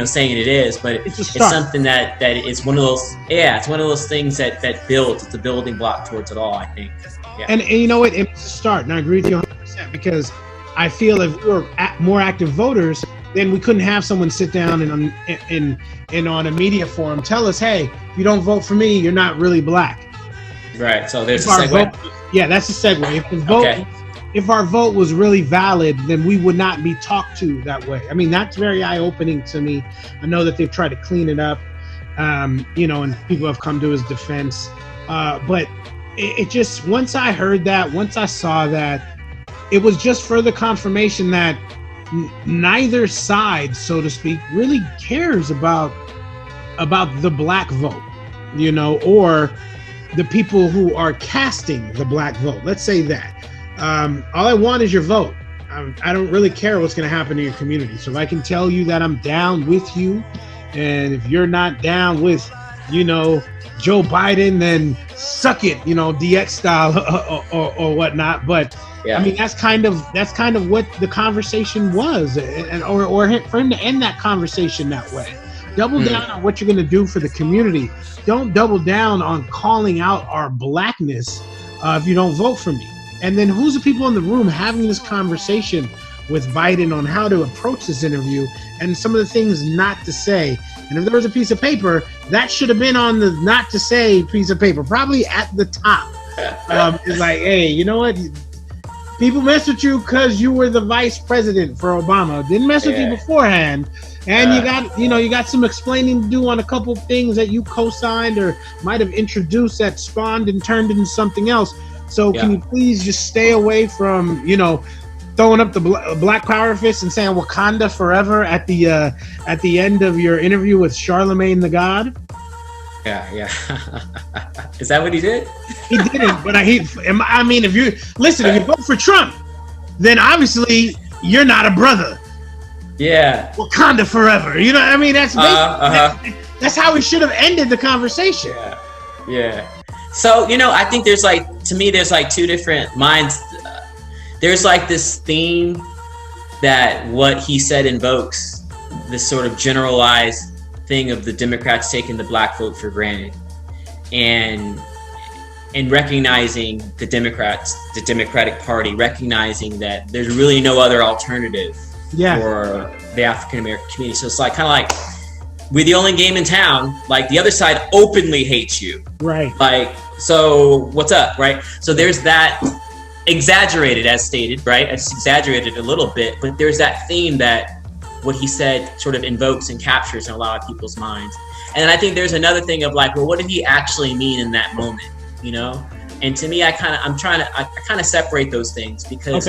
saying it is, but it's something that is one of those. Yeah, it's one of those things that builds. It's a building block towards it all, I think. Yeah. And you know what? It's a start, and I agree with you 100% because I feel if we were more active voters, then we couldn't have someone sit down and on a media forum tell us, hey, if you don't vote for me, you're not really black. Right. So there's a segue. Yeah, that's a segue. If our vote was really valid, then we would not be talked to that way. That's very eye-opening to me. I know that they've tried to clean it up, and people have come to his defense. But it just, once I heard that, once I saw that, it was just further confirmation that neither side, so to speak, really cares about the black vote, or the people who are casting the black vote. Let's say that. All I want is your vote. I don't really care what's going to happen in your community. So if I can tell you that I'm down with you, and if you're not down with, Joe Biden, then suck it, DX style or whatnot. But that's kind of what the conversation was, or for him to end that conversation that way. Double down on what you're going to do for the community. Don't double down on calling out our blackness if you don't vote for me. And then who's the people in the room having this conversation with Biden on how to approach this interview and some of the things not to say? And if there was a piece of paper, that should have been on the not to say piece of paper, probably at the top. It's like, hey, you know what? People mess with you because you were the vice president for Obama. Didn't mess with you beforehand. And you got some explaining to do on a couple things that you co-signed or might have introduced that spawned and turned into something else. So can you please just stay away from, throwing up the Black Power fist and saying Wakanda forever at the end of your interview with Charlemagne the God? Yeah. Is that what he did? He didn't, but if you vote for Trump, then obviously you're not a brother. Yeah. Wakanda forever. That's how we should have ended the conversation. Yeah. So, I think there's two different minds. There's this theme that what he said invokes, this sort of generalized thing of the Democrats taking the black vote for granted, and recognizing the Democratic Party, recognizing that there's really no other alternative for the African American community. So it's kind of like we're the only game in town. The other side openly hates you, right? So what's up, right? So there's that exaggerated as stated, right? It's exaggerated a little bit, but there's that theme that what he said sort of invokes and captures in a lot of people's minds. And I think there's another thing of like, well, what did he actually mean in that moment, you know? And to me, I kind of separate those things because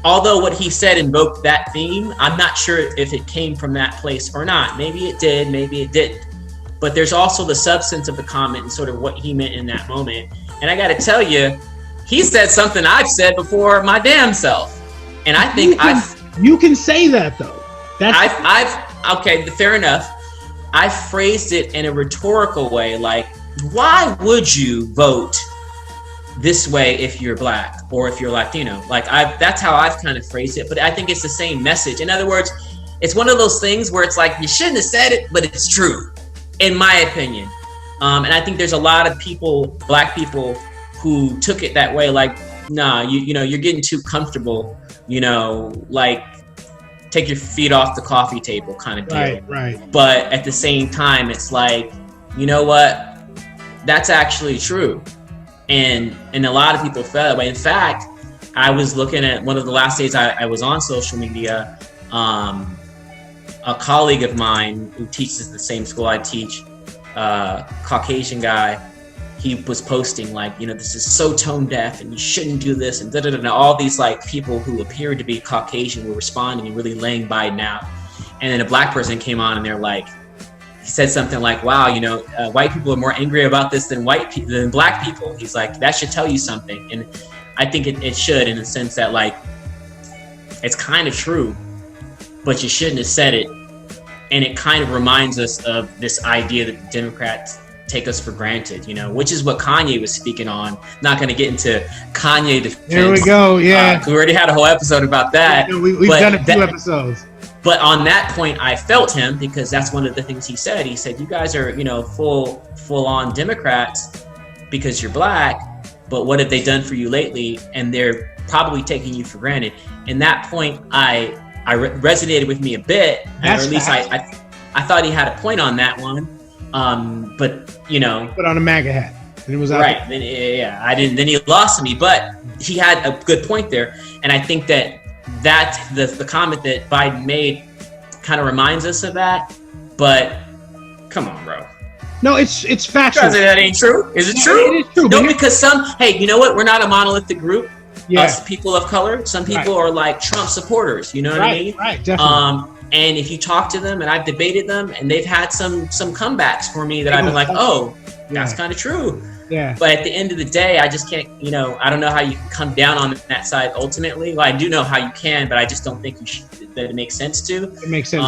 although what he said invoked that theme, I'm not sure if it came from that place or not. Maybe it did, maybe it didn't. But there's also the substance of the comment and sort of what he meant in that moment. And I got to tell you, he said something I've said before my damn self. And I think you can say that though. Okay, fair enough. I phrased it in a rhetorical way, like, why would you vote this way if you're black or if you're Latino? Like, that's how I've kind of phrased it, but I think it's the same message. In other words, it's one of those things where it's like, you shouldn't have said it, but it's true, in my opinion. And I think there's a lot of people, black people, who took it that way, like, nah, you know, you're getting too comfortable, you know, like, take your feet off the coffee table kind of deal. Right. But at the same time, it's like, you know what? That's actually true. And a lot of people felt that way. In fact, I was looking at one of the last days I was on social media, a colleague of mine who teaches the same school I teach, Caucasian guy, he was posting like, you know, this is so tone deaf and you shouldn't do this and da-da-da. And all these like people who appeared to be Caucasian were responding and really laying Biden out. And then a black person came on and they're like, he said something like, wow, you know, white people are more angry about this than than black people. He's like, that should tell you something. And I think it should, in the sense that like, it's kind of true, but you shouldn't have said it. And it kind of reminds us of this idea that the Democrats take us for granted, you know, which is what Kanye was speaking on. Not going to get into Kanye defense. There we go. Yeah. We already had a whole episode about that. Yeah, we've done a few episodes. But on that point, I felt him, because that's one of the things he said. He said, you guys are, you know, full on Democrats because you're black, but what have they done for you lately? And they're probably taking you for granted. And that point, I resonated with me a bit, or at least I thought he had a point on that one. But you know, put on a MAGA hat, and it was out right. Then, yeah, I didn't. Then he lost me, but he had a good point there, and I think that the comment that Biden made kind of reminds us of that. But come on, bro. No, it's factual. That ain't true. Is it true? It is true. No, because hey, you know what? We're not a monolithic group. Yeah. Us people of color. Some people are like Trump supporters. You know what I mean? Right. Definitely. And if you talk to them, and I've debated them, and they've had some comebacks for me that I've been like, oh, that's kind of true. Yeah. But at the end of the day, I just can't, you know, I don't know how you can come down on that side ultimately. Well, I do know how you can, but I just don't think that it makes sense to. It makes sense.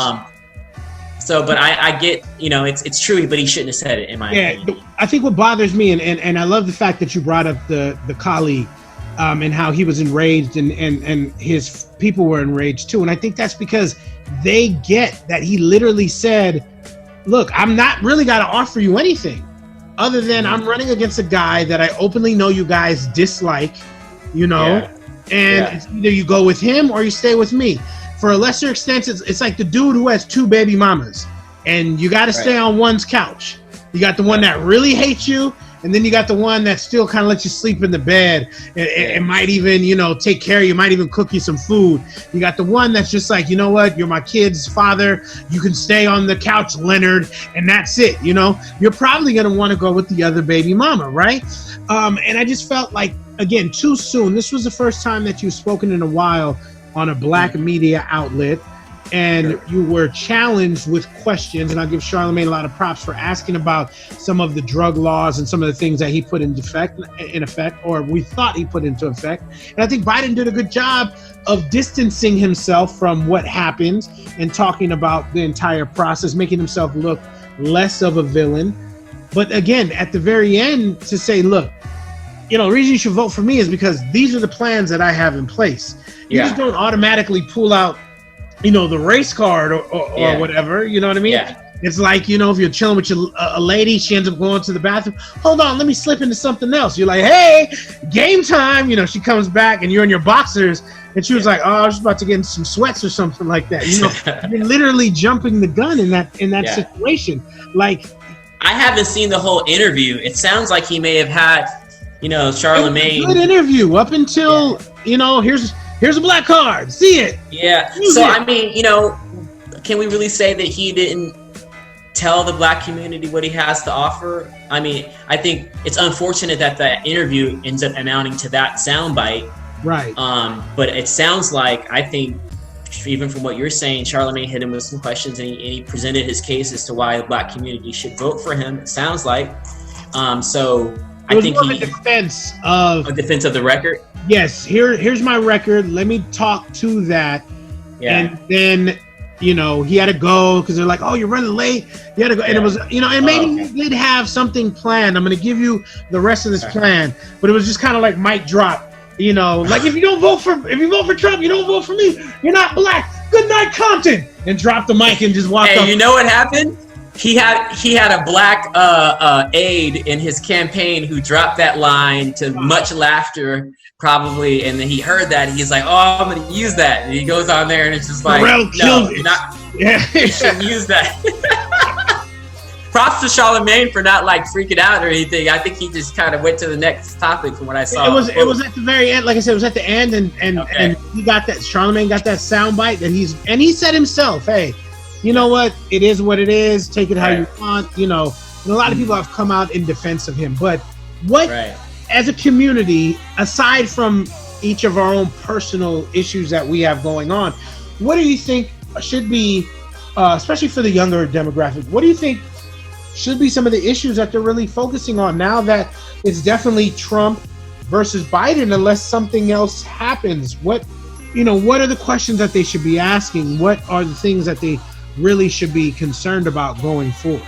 But I get, you know, it's true, but he shouldn't have said it, in my opinion. I think what bothers me, and I love the fact that you brought up the colleague, and how he was enraged, and his people were enraged too. And I think that's because they get that he literally said, look, I'm not really got to offer you anything other than I'm running against a guy that I openly know you guys dislike, you know, It's either you go with him or you stay with me. For a lesser extent, it's like the dude who has 2 baby mamas, and you got to stay on one's couch. You got the one that really hates you, and then you got the one that still kind of lets you sleep in the bed and might even, you know, take care of you, might even cook you some food. You got the one that's just like, you know what, you're my kid's father. You can stay on the couch, Leonard, and that's it. You know, you're probably going to want to go with the other baby mama, right? And I just felt like, again, too soon. This was the first time that you've spoken in a while on a black media outlet. And you were challenged with questions, and I'll give Charlamagne a lot of props for asking about some of the drug laws and some of the things that he put in effect, or we thought he put into effect. And I think Biden did a good job of distancing himself from what happened and talking about the entire process, making himself look less of a villain. But again, at the very end, to say, look, you know, the reason you should vote for me is because these are the plans that I have in place. You just don't automatically pull out, you know, the race card or whatever, you know what I mean? Yeah. It's like, you know, if you're chilling with a lady, she ends up going to the bathroom. Hold on, let me slip into something else. You're like, hey, game time. You know, she comes back and you're in your boxers, and she was like, oh, I was about to get in some sweats or something like that. You know, you're literally jumping the gun in that situation. Like, I haven't seen the whole interview. It sounds like he may have had you know, It was a Charlemagne. good interview up until here's a black card. See it. Yeah. So I mean, you know, can we really say that he didn't tell the black community what he has to offer? I mean, I think it's unfortunate that that interview ends up amounting to that soundbite. Right. But it sounds like, I think, even from what you're saying, Charlemagne hit him with some questions, and he presented his case as to why the black community should vote for him. It sounds like. So I think a defense of the record. Yes. Here's my record. Let me talk to that. Yeah. And then, you know, he had to go because they're like, "Oh, you're running late." You had to go, and it was, you know, and maybe he did have something planned. I'm going to give you the rest of this plan, but it was just kind of like mic drop. You know, like if you vote for Trump, you don't vote for me. You're not black. Good night, Compton. And drop the mic and just walk up. Hey, you know what happened? He had a black aide in his campaign who dropped that line to much laughter, probably, and then he heard that. He's like, "Oh, I'm going to use that." And he goes on there, and it's just like, "No, you're not. You shouldn't use that." Props to Charlemagne for not like freaking out or anything. I think he just kind of went to the next topic from what I saw. It was at the very end. Like I said, it was at the end, and he got that. Charlemagne got that soundbite that he said himself, "Hey, you know what? It is what it is. Take it how you want." You know, and a lot of people have come out in defense of him. But what, as a community, aside from each of our own personal issues that we have going on, what do you think should be, especially for the younger demographic? What do you think should be some of the issues that they're really focusing on now that it's definitely Trump versus Biden, unless something else happens? What are the questions that they should be asking? What are the things that they really should be concerned about going forward?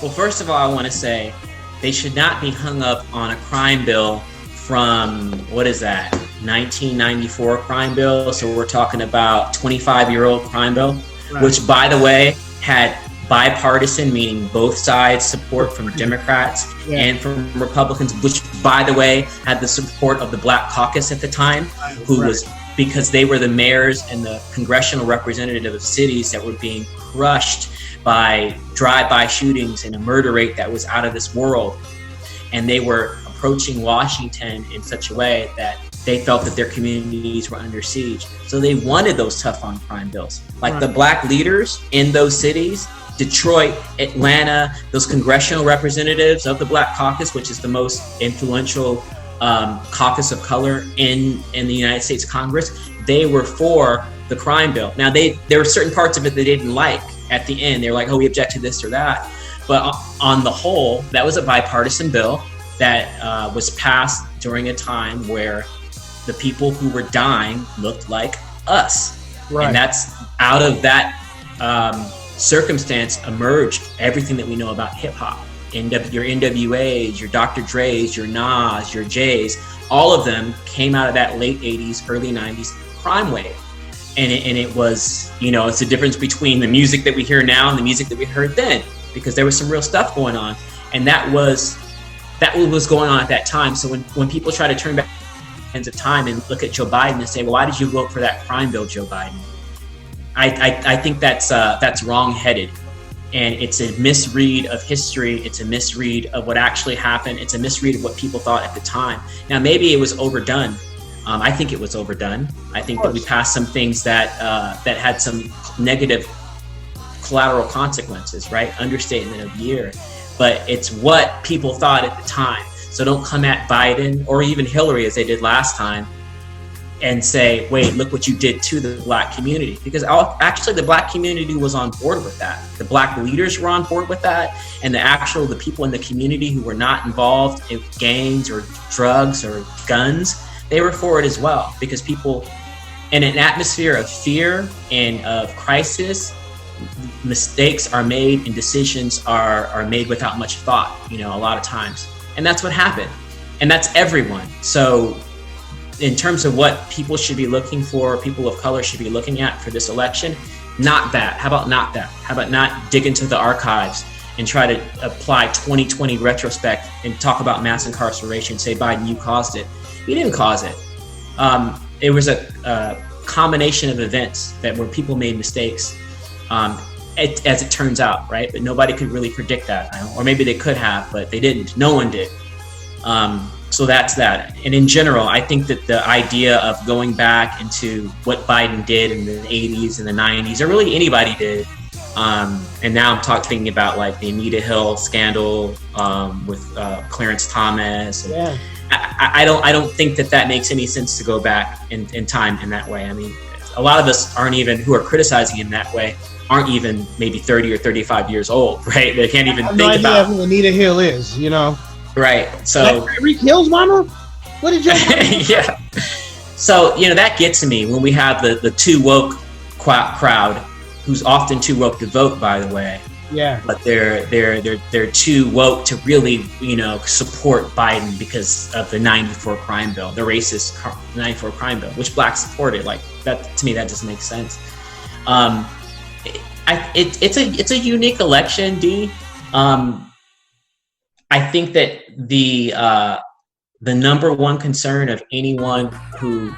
Well, first of all, I want to say they should not be hung up on a crime bill from, what is that, 1994 crime bill. So we're talking about 25-year-old crime bill, which, by the way, had bipartisan, meaning both sides support from Democrats and from Republicans, which, by the way, had the support of the Black Caucus at the time, who was, because they were the mayors and the congressional representative of cities that were being crushed by drive-by shootings and a murder rate that was out of this world. And they were approaching Washington in such a way that they felt that their communities were under siege. So they wanted those tough on crime bills. Like the black leaders in those cities, Detroit, Atlanta, those congressional representatives of the Black Caucus, which is the most influential caucus of color in the United States Congress, they were for the crime bill. Now, there were certain parts of it they didn't like at the end. They were like, "Oh, we object to this or that." But on the whole, that was a bipartisan bill that was passed during a time where the people who were dying looked like us. And that's out of that circumstance emerged everything that we know about hip hop. Your NWAs, your Dr. Dre's, your Nas, your J's, all of them came out of that late 80s, early 90s crime wave. And it was, you know, it's the difference between the music that we hear now and the music that we heard then, because there was some real stuff going on. And that was what was going on at that time. So when people try to turn back hands of time and look at Joe Biden and say, "Well, why did you vote for that crime bill, Joe Biden?" I think that's wrong-headed, and it's a misread of history. It's a misread of what actually happened. It's a misread of what people thought at the time. Now, maybe it was overdone. I think it was overdone. I think that we passed some things that had some negative collateral consequences, right? Understatement of the year. But it's what people thought at the time. So don't come at Biden or even Hillary, as they did last time, and say, "Wait, look what you did to the black community." Because actually the black community was on board with that. The black leaders were on board with that. And the people in the community who were not involved in gangs or drugs or guns, they were for it as well. Because people, in an atmosphere of fear and of crisis, mistakes are made and decisions are made without much thought, you know, a lot of times. And that's what happened. And that's everyone. So in terms of what people should be looking for, people of color should be looking at for this election, not that. How about not that? How about not dig into the archives and try to apply 2020 retrospect and talk about mass incarceration, say, "Biden, you caused it." You didn't cause it. It was a combination of events where people made mistakes, as it turns out, right? But nobody could really predict that. Or maybe they could have, but they didn't. No one did. So that's that. And in general, I think that the idea of going back into what Biden did in the 80s and the 90s, or really anybody did, and now I'm thinking about like the Anita Hill scandal with Clarence Thomas. And I don't think that makes any sense to go back in time in that way. I mean, a lot of us aren't even, who are criticizing in that way, aren't even maybe 30 or 35 years old, right? They can't even think about who Anita Hill is, you know? Right. So Tyreek Hill's mama? What did you? Yeah. So, you know, that gets to me when we have the too woke crowd, who's often too woke to vote, by the way. Yeah. But they're too woke to really, you know, support Biden because of the 94 crime bill, the racist 94 crime bill, which blacks supported. Like that, to me, that doesn't make sense. It's a unique election, D. I think that the number one concern of anyone who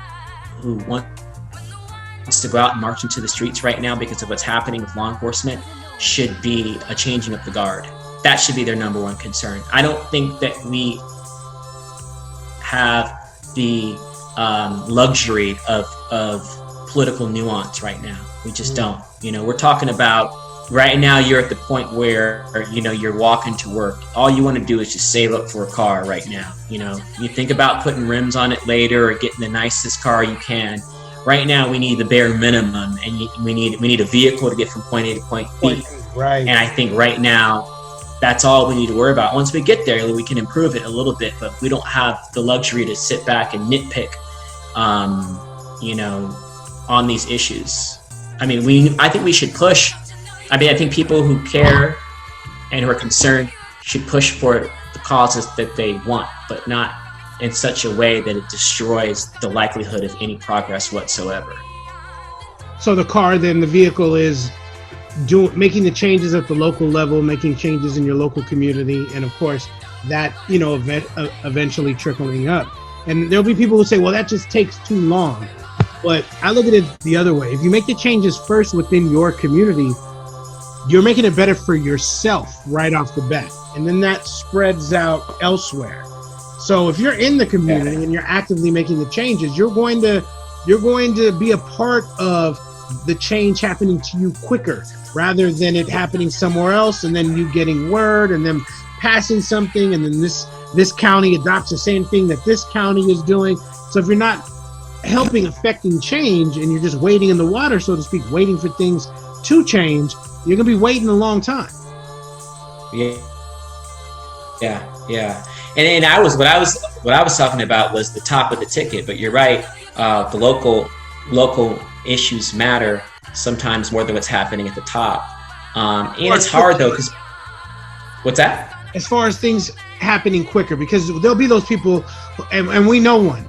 wants to go out and march into the streets right now because of what's happening with law enforcement should be a changing of the guard. That should be their number one concern. I don't think that we have the luxury of political nuance right now. We just don't. You know, we're talking about right now, you're at the point where, you know, you're walking to work. All you want to do is just save up for a car right now. You know, you think about putting rims on it later or getting the nicest car you can. Right now, we need the bare minimum, and we need a vehicle to get from point A to point B. Right. And I think right now, that's all we need to worry about. Once we get there, we can improve it a little bit, but we don't have the luxury to sit back and nitpick, you know, on these issues. I mean, I think we should push. I mean, I think people who care and who are concerned should push for the causes that they want, but not in such a way that it destroys the likelihood of any progress whatsoever. So the car, then the vehicle, is making the changes at the local level, making changes in your local community, and of course that, you know, eventually trickling up. And there'll be people who say, well, that just takes too long. But I look at it the other way. If you make the changes first within your community, you're making it better for yourself right off the bat, and then that spreads out elsewhere. So if you're in the community and you're actively making the changes, you're going to be a part of the change happening to you quicker, rather than it happening somewhere else and then you getting word and then passing something, and then this county adopts the same thing that this county is doing. So if you're not affecting change and you're just waiting in the water, so to speak, waiting for things to change, you're gonna be waiting a long time. Yeah. And what I was talking about was the top of the ticket. But you're right. The local issues matter sometimes more than what's happening at the top. And it's hard though, because what's that? As far as things happening quicker, because there'll be those people, and we know one,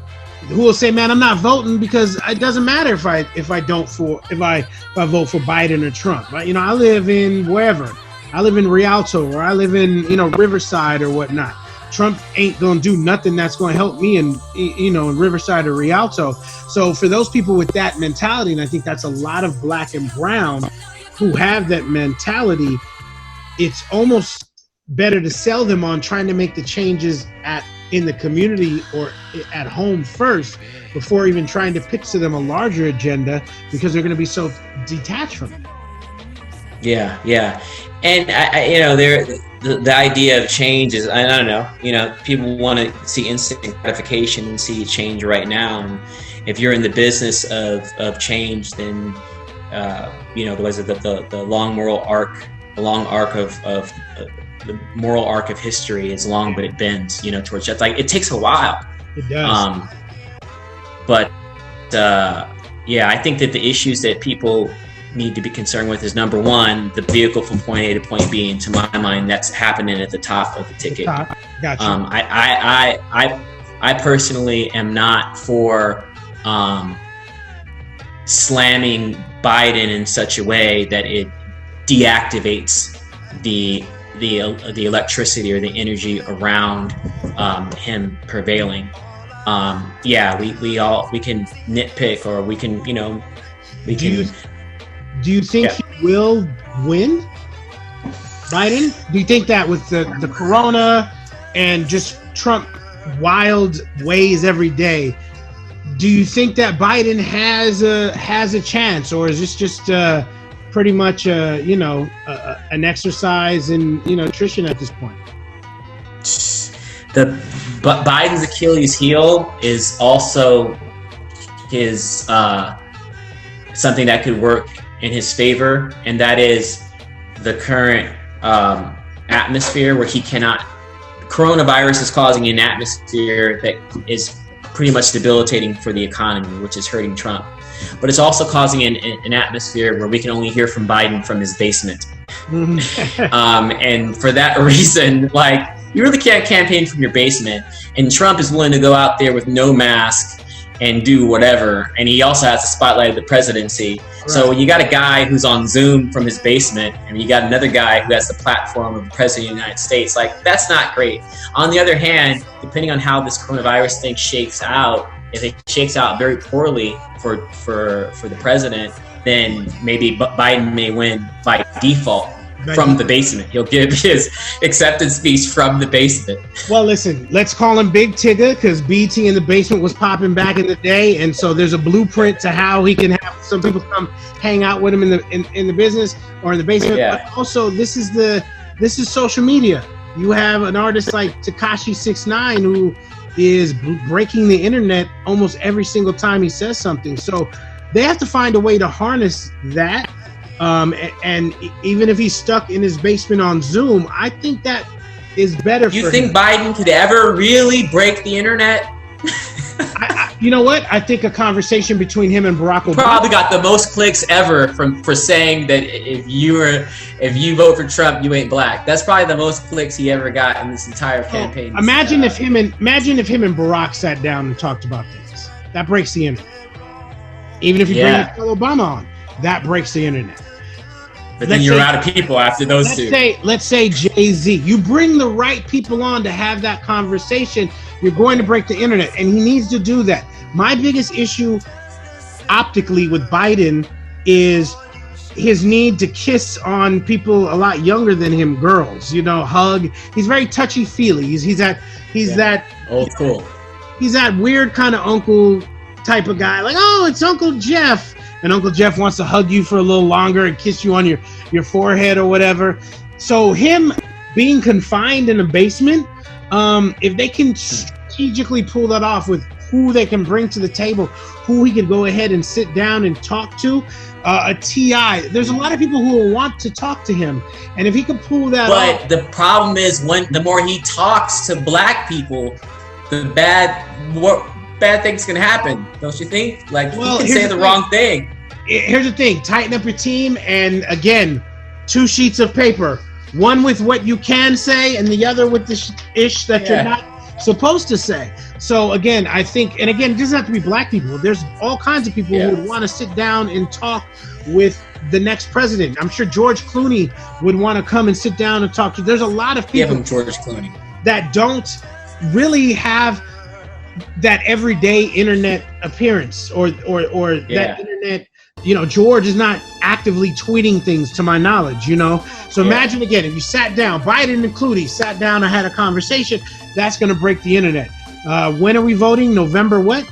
who will say, "Man, I'm not voting because it doesn't matter if I vote for Biden or Trump." Right? You know, I live in wherever. I live in Rialto, or I live in, you know, Riverside or whatnot. Trump ain't gonna do nothing that's gonna help me in, you know, in Riverside or Rialto. So for those people with that mentality, and I think that's a lot of black and brown who have that mentality, it's almost better to sell them on trying to make the changes in the community or at home first, before even trying to pitch to them a larger agenda, because they're going to be so detached from it. Yeah. And you know, the idea of change is, I don't know, you know, people want to see instant gratification and see change right now. And if you're in the business of change, then you know, the long moral arc, the moral arc of history is long, but it bends, you know, towards that. Like, it takes a while. It does. But yeah, I think that the issues that people need to be concerned with is, number one, the vehicle from point A to point B. And to my mind, that's happening at the top of the ticket. Gotcha. I personally am not for slamming Biden in such a way that it deactivates the electricity or the energy around him prevailing. Yeah, we can nitpick, or we can, you know, Do you think he will win, Biden? Do you think that with the corona and just Trump wild ways every day. Do you think that Biden has a chance, or is this just pretty much an exercise in attrition at this point? But Biden's Achilles heel is also his something that could work in his favor, and that is the current atmosphere where he cannot. Coronavirus is causing an atmosphere that is pretty much debilitating for the economy, which is hurting Trump. But it's also causing an atmosphere where we can only hear from Biden from his basement. And for that reason, like, you really can't campaign from your basement. And Trump is willing to go out there with no mask and do whatever. And he also has the spotlight of the presidency. Right. So when you got a guy who's on Zoom from his basement, and you got another guy who has the platform of the president of the United States, like, that's not great. On the other hand, depending on how this coronavirus thing shakes out, if it shakes out very poorly for the president, then maybe Biden may win by default from the basement. He'll give his acceptance speech from the basement. Well, listen, let's call him Big Tigger, because BT in the basement was popping back in the day, and so there's a blueprint to how he can have some people come hang out with him in the business or in the basement. Yeah. But also, this is social media. You have an artist like Tekashi 6ix9ine who is breaking the internet almost every single time he says something. So they have to find a way to harness that. And even if he's stuck in his basement on Zoom, I think that is better for him. You think Biden could ever really break the internet? You know what? I think a conversation between him and Barack Obama probably got the most clicks ever for saying that if you vote for Trump, you ain't black. That's probably the most clicks he ever got in this entire campaign. Imagine if him and Barack sat down and talked about things. That breaks the internet. Even if you bring Michelle Obama on, that breaks the internet. But then you're out of people after those two. Let's say Jay-Z. You bring the right people on to have that conversation, you're going to break the internet, and he needs to do that. My biggest issue optically with Biden is his need to kiss on people a lot younger than him, girls, hug. He's very touchy-feely. He's that old school. He's that weird kind of uncle type of guy, like, oh, it's Uncle Jeff. And Uncle Jeff wants to hug you for a little longer and kiss you on your forehead or whatever. So him being confined in a basement, if they can strategically pull that off with who they can bring to the table, who he can go ahead and sit down and talk to, a T.I. There's a lot of people who will want to talk to him. And if he could pull that off. But the problem is the more he talks to black people, the bad things can happen, don't you think? Like, he can say the wrong thing. Here's the thing: tighten up your team, and again, 2 sheets of paper, one with what you can say, and the other with the ish that you're not supposed to say. So again, I think, and again, it doesn't have to be black people. There's all kinds of people who would want to sit down and talk with the next president. I'm sure George Clooney would want to come and sit down and talk to. There's a lot of people. Give him George Clooney. That don't really have that everyday internet appearance or that internet. George is not actively tweeting things, to my knowledge. So imagine again, if you sat down, Biden and Clooney sat down and had a conversation, that's going to break the internet. When are we voting? November what?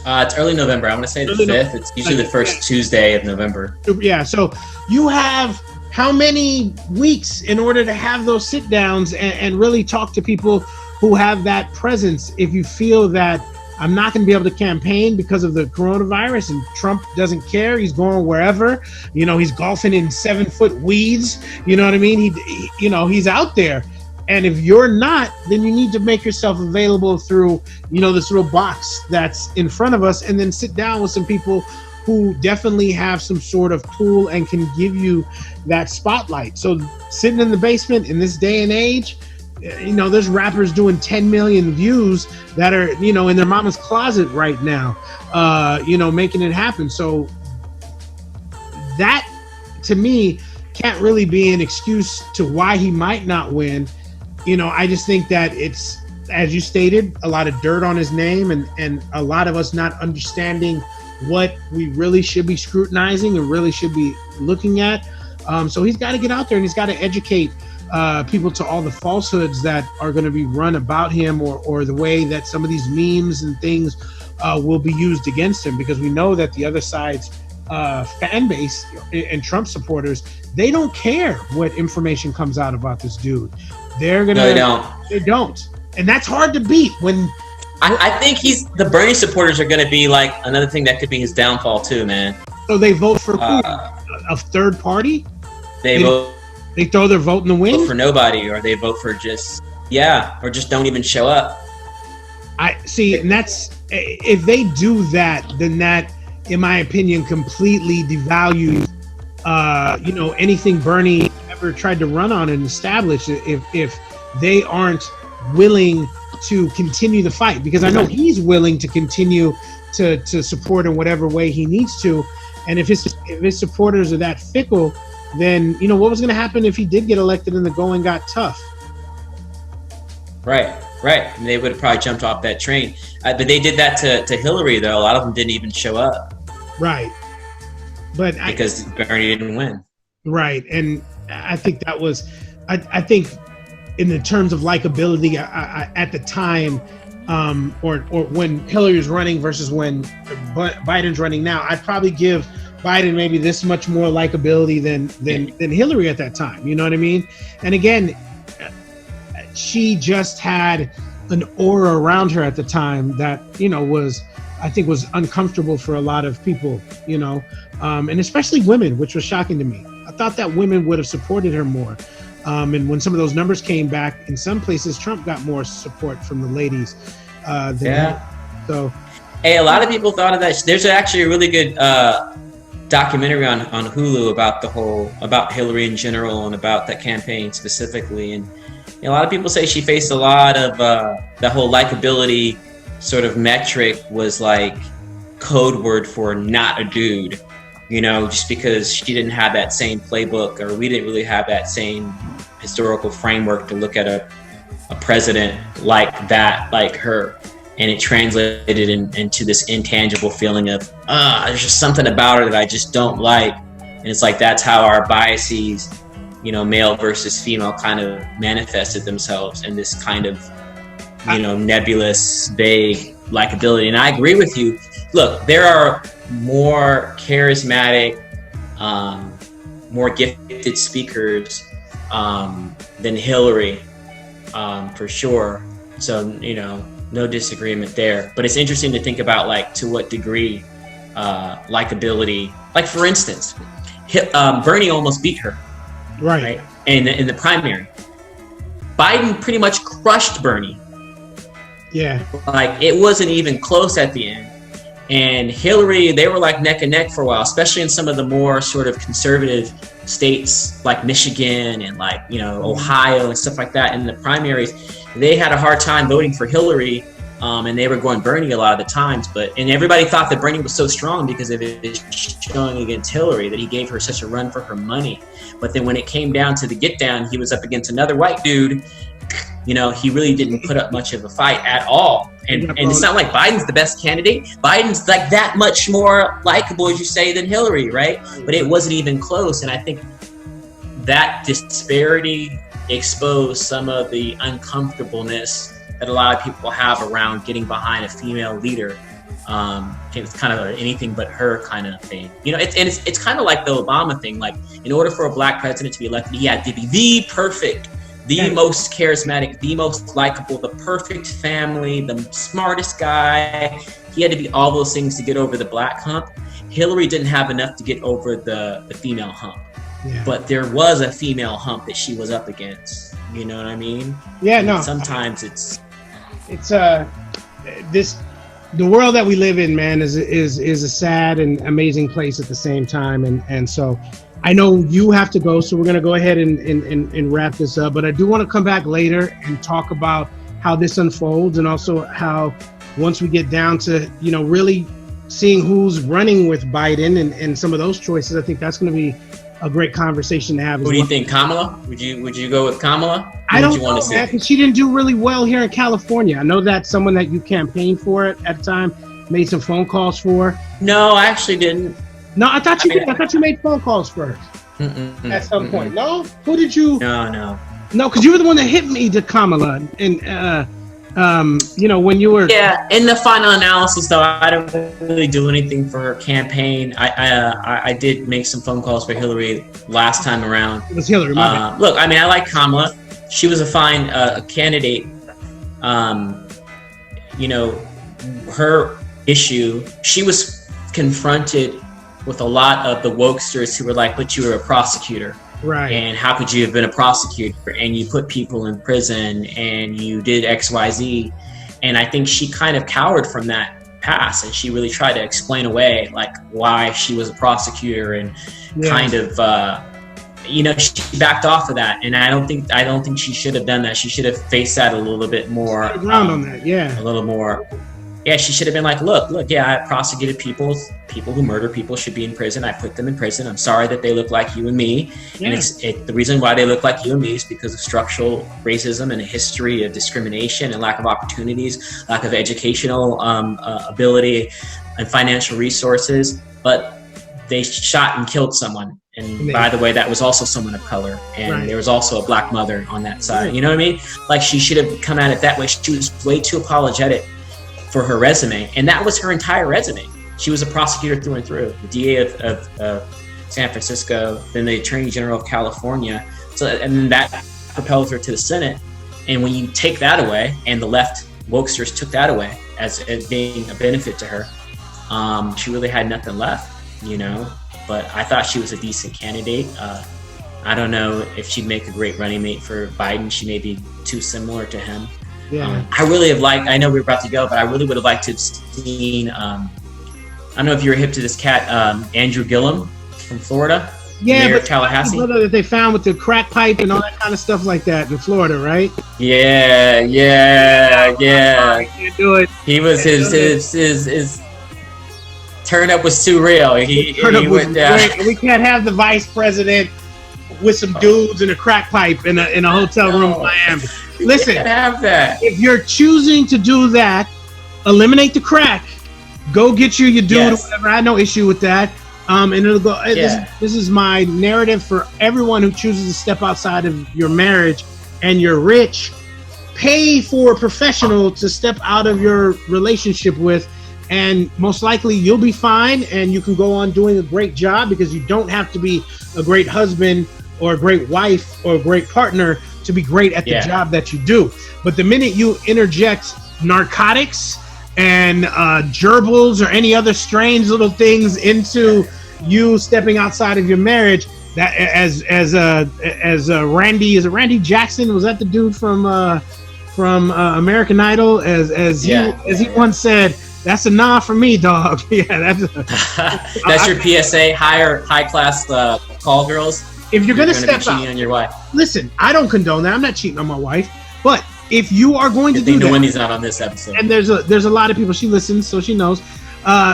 It's early November. I'm going to say the 5th. It's usually the first Tuesday of November. Yeah. So you have how many weeks in order to have those sit downs and really talk to people who have that presence? If you feel that I'm not going to be able to campaign because of the coronavirus, and Trump doesn't care. He's going wherever. He's golfing in 7-foot weeds. You know what I mean? He's out there. And if you're not, then you need to make yourself available through, this little box that's in front of us, and then sit down with some people who definitely have some sort of pull and can give you that spotlight. So sitting in the basement in this day and age, there's rappers doing 10 million views that are, in their mama's closet right now, making it happen. So that, to me, can't really be an excuse to why he might not win. I just think that it's, as you stated, a lot of dirt on his name, and a lot of us not understanding what we really should be scrutinizing and really should be looking at. So he's got to get out there and he's got to educate people to all the falsehoods that are going to be run about him, or the way that some of these memes and things will be used against him, because we know that the other side's fan base and Trump supporters, they don't care what information comes out about this dude. They're gonna. No, they don't, and that's hard to beat. When I think the Bernie supporters are going to be like another thing that could be his downfall too, man. So they vote for who? A third party? They vote. They throw their vote in the wind? Vote for nobody, or they vote for or just don't even show up. I see, and that's, if they do that, then that, in my opinion, completely devalues, anything Bernie ever tried to run on and establish. If they aren't willing to continue the fight, because I know he's willing to continue to support in whatever way he needs to, and if his supporters are that fickle, then what was going to happen if he did get elected and the going got tough? Right. And they would have probably jumped off that train. But they did that to Hillary, though. A lot of them didn't even show up. Right. But because Bernie didn't win. Right. And I think that was, I think in the terms of likability at the time, or when Hillary was running versus when Biden's running now, I'd probably give Biden maybe this much more likability than Hillary at that time. You know what I mean? And again, she just had an aura around her at the time that was uncomfortable for a lot of people. And especially women, which was shocking to me. I thought that women would have supported her more. And when some of those numbers came back, in some places, Trump got more support from the ladies. So, hey, a lot of people thought of that. There's actually a really good documentary on Hulu about Hillary in general and about that campaign specifically. And a lot of people say she faced a lot of the whole likability sort of metric was like code word for not a dude. Just because she didn't have that same playbook, or we didn't really have that same historical framework to look at a president like that, like her. And it translated into this intangible feeling of, there's just something about her that I just don't like. And it's like, that's how our biases, male versus female, kind of manifested themselves in this kind of, nebulous, vague likability. And I agree with you. Look, there are more charismatic, more gifted speakers than Hillary, for sure. So, no disagreement there. But it's interesting to think about, like, to what degree likability, like, for instance, Bernie almost beat her. Right? In the primary. Biden pretty much crushed Bernie. Yeah. Like, it wasn't even close at the end. And Hillary, they were like neck and neck for a while, especially in some of the more sort of conservative states like Michigan and like, Ohio and stuff like that. In the primaries, they had a hard time voting for Hillary, and they were going Bernie a lot of the times. And everybody thought that Bernie was so strong because of his showing against Hillary, that he gave her such a run for her money. But then when it came down to the get down, he was up against another white dude. He really didn't put up much of a fight at all. And it's not like Biden's the best candidate. Biden's like that much more likable, as you say, than Hillary, right? But it wasn't even close. And I think that disparity exposed some of the uncomfortableness that a lot of people have around getting behind a female leader. It's kind of an anything but her kind of thing. It's kind of like the Obama thing. Like, in order for a black president to be elected, he had to be the perfect, the most charismatic, the most likable, the perfect family, the smartest guy. He had to be all those things to get over the black hump. Hillary didn't have enough to get over the female hump. Yeah. But there was a female hump that she was up against. You know what I mean? Yeah, no. Sometimes it's the world that we live in, man, is a sad and amazing place at the same time. And so I know you have to go, so we're going to go ahead and wrap this up. But I do want to come back later and talk about how this unfolds, and also how once we get down to, really seeing who's running with Biden and some of those choices, I think that's going to be a great conversation to have. What do you think, Kamala? Would you go with Kamala? I don't know, man, because she didn't do really well here in California. I know that's someone that you campaigned for at the time, made some phone calls for. No, I actually didn't. No, I thought you made phone calls first at some point. No? Who did you? No. No, because you were the one that hit me to Kamala, and when you were. Yeah, in the final analysis, though, I didn't really do anything for her campaign. I did make some phone calls for Hillary last time around. It was Hillary. Look, I mean, I like Kamala. She was a fine candidate. Her issue, she was confronted with a lot of the wokesters who were like, but you were a prosecutor. Right. And how could you have been a prosecutor? And you put people in prison and you did X, Y, Z. And I think she kind of cowered from that past, and she really tried to explain away like why she was a prosecutor, and kind of she backed off of that. And I don't think she should have done that. She should have faced that a little bit more. Ground on that, a little more. Yeah, she should have been like, look, yeah, I prosecuted people who murder people should be in prison. I put them in prison. I'm sorry that they look like you and me. Yeah. And the reason why they look like you and me is because of structural racism and a history of discrimination and lack of opportunities, lack of educational ability and financial resources. But they shot and killed someone. And by the way, that was also someone of color. And there was also a black mother on that side. You know what I mean? Like, she should have come at it that way. She was way too apologetic for her resume, and that was her entire resume. She was a prosecutor through and through, the DA of San Francisco, then the Attorney General of California. So, and then that propelled her to the Senate. And when you take that away, and the left wokesters took that away as being a benefit to her, she really had nothing left, But I thought she was a decent candidate. I don't know if she'd make a great running mate for Biden. She may be too similar to him. Yeah. I really have liked, I know we're about to go, but I really would have liked to have seen, I don't know if you're hip to this cat, Andrew Gillum from Florida. Yeah, Mayor but of Tallahassee. The brother that they found with the crack pipe and all that kind of stuff like that in Florida, right? Yeah. I can't do it. He was his turn up was too real. He went down. We can't have the vice president with some dudes in a crack pipe in a hotel room in Miami. Listen, you can't have that. If you're choosing to do that, eliminate the crack. Go get your dude or whatever. I had no issue with that. And it'll go. This is my narrative for everyone who chooses to step outside of your marriage and you're rich. Pay for a professional to step out of your relationship with, and most likely you'll be fine, and you can go on doing a great job, because you don't have to be a great husband or a great wife or a great partner to be great at the job that you do. But the minute you interject narcotics and gerbils or any other strange little things into you stepping outside of your marriage, that as Randy, is it Randy Jackson? Was that the dude from American Idol? As he once said, that's a nah for me, dog. That's your PSA. High class call girls. If you're gonna step out on your wife, listen, I don't condone that. I'm not cheating on my wife, but if you are going to do that, Wendy's not on this episode. And there's a lot of people. She listens, so she knows.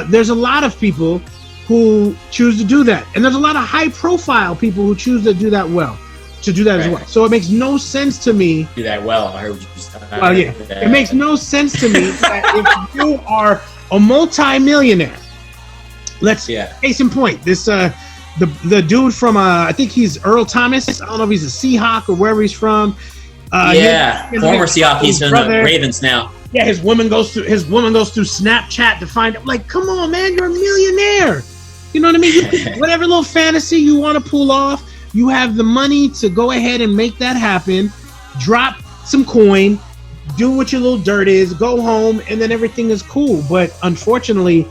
There's a lot of people who choose to do that, and there's a lot of high-profile people who choose to do that well. As well. So it makes no sense to me. Do that well. I heard what you just. It makes no sense to me that if you are a multi-millionaire, case in point, this the dude from I think he's Earl Thomas. I don't know if he's a Seahawk or wherever he's from. Former Seahawk. He's in the Ravens now. Yeah, his woman goes through Snapchat to find out. Like, come on, man, you're a millionaire. You know what I mean? Whatever little fantasy you want to pull off, you have the money to go ahead and make that happen. Drop some coin, do what your little dirt is, go home, and then everything is cool. But unfortunately,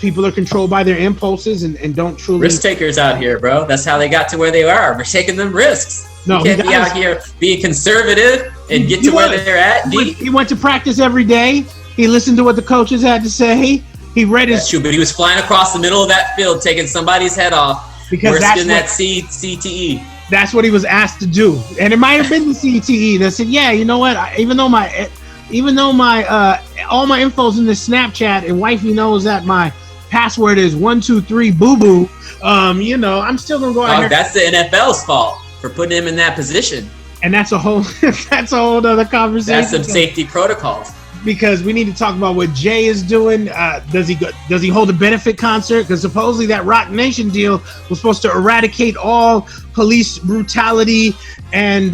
people are controlled by their impulses and don't truly. Risk takers out here, bro. That's how they got to where they are. We're taking them risks. No, you can't be out here being conservative and get to where they're at. He went to practice every day. He listened to what the coaches had to say. He read his. That's true, but he was flying across the middle of that field, taking somebody's head off. Because that's that CTE. That's what he was asked to do, and it might have been the CTE that said, "Yeah, you know what? Even though my all my info's in the Snapchat, and wifey knows that my password is 123 boo boo. I'm still gonna go out here." That's the NFL's fault for putting him in that position. And that's a whole other conversation. That's some safety protocols. because we need to talk about what Jay is doing. Does he hold a benefit concert? Because supposedly that Rock Nation deal was supposed to eradicate all police brutality. And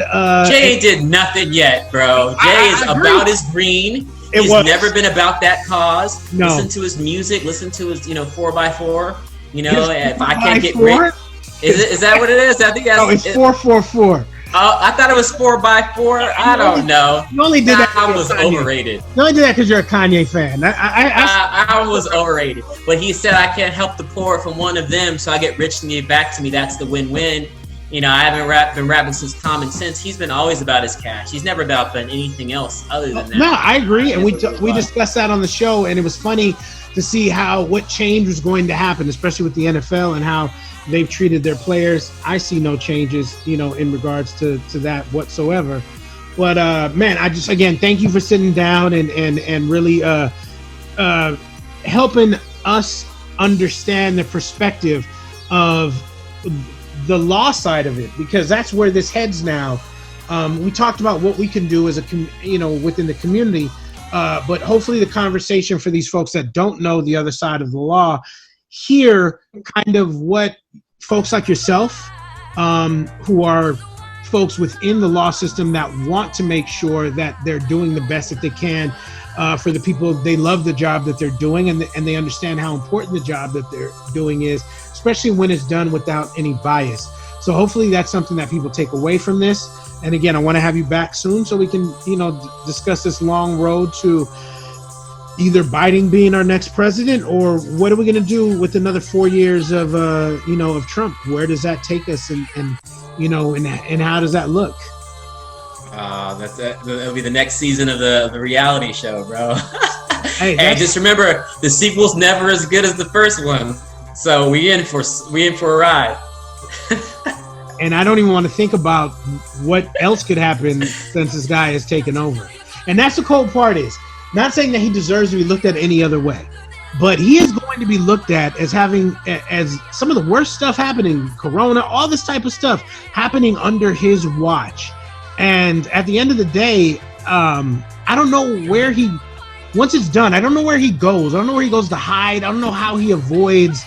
Jay did nothing yet, bro. Jay is about his green. He's never been about that cause. No. Listen to his music. Listen to his 4x4. If I can't get rich, is that what it is? I think that's. No, it's 444. Oh, I thought it was 4x4. I don't know. You only did that. I was overrated. You only did that because you're a Kanye fan. I was overrated. But he said I can't help the poor from one of them, so I get rich and give back to me. That's the win-win. I haven't been rapping since Common Sense. He's been always about his cash. He's never about anything else other than that. No, I agree, and we discussed that on the show, and it was funny to see what change was going to happen, especially with the NFL and how they've treated their players. I see no changes, in regards to that whatsoever. But man, I just again thank you for sitting down and really helping us understand the perspective of the law side of it, because that's where this heads now. We talked about what we can do as within the community, but hopefully the conversation for these folks that don't know the other side of the law hear kind of what folks like yourself, who are folks within the law system that want to make sure that they're doing the best that they can for the people. They love the job that they're doing, and they understand how important the job that they're doing is, especially when it's done without any bias. So hopefully that's something that people take away from this. And again, I want to have you back soon so we can, discuss this long road to either Biden being our next president, or what are we going to do with another 4 years of, of Trump? Where does that take us, and how does that look? That'll be the next season of the reality show, bro. Hey, just remember, the sequel's never as good as the first one, so we in for a ride. And I don't even want to think about what else could happen since this guy has taken over. And that's the cold part is. Not saying that he deserves to be looked at any other way, but he is going to be looked at as having as some of the worst stuff happening, Corona, all this type of stuff happening under his watch. And at the end of the day, I don't know where once it's done, I don't know where he goes. I don't know where he goes to hide. I don't know how he avoids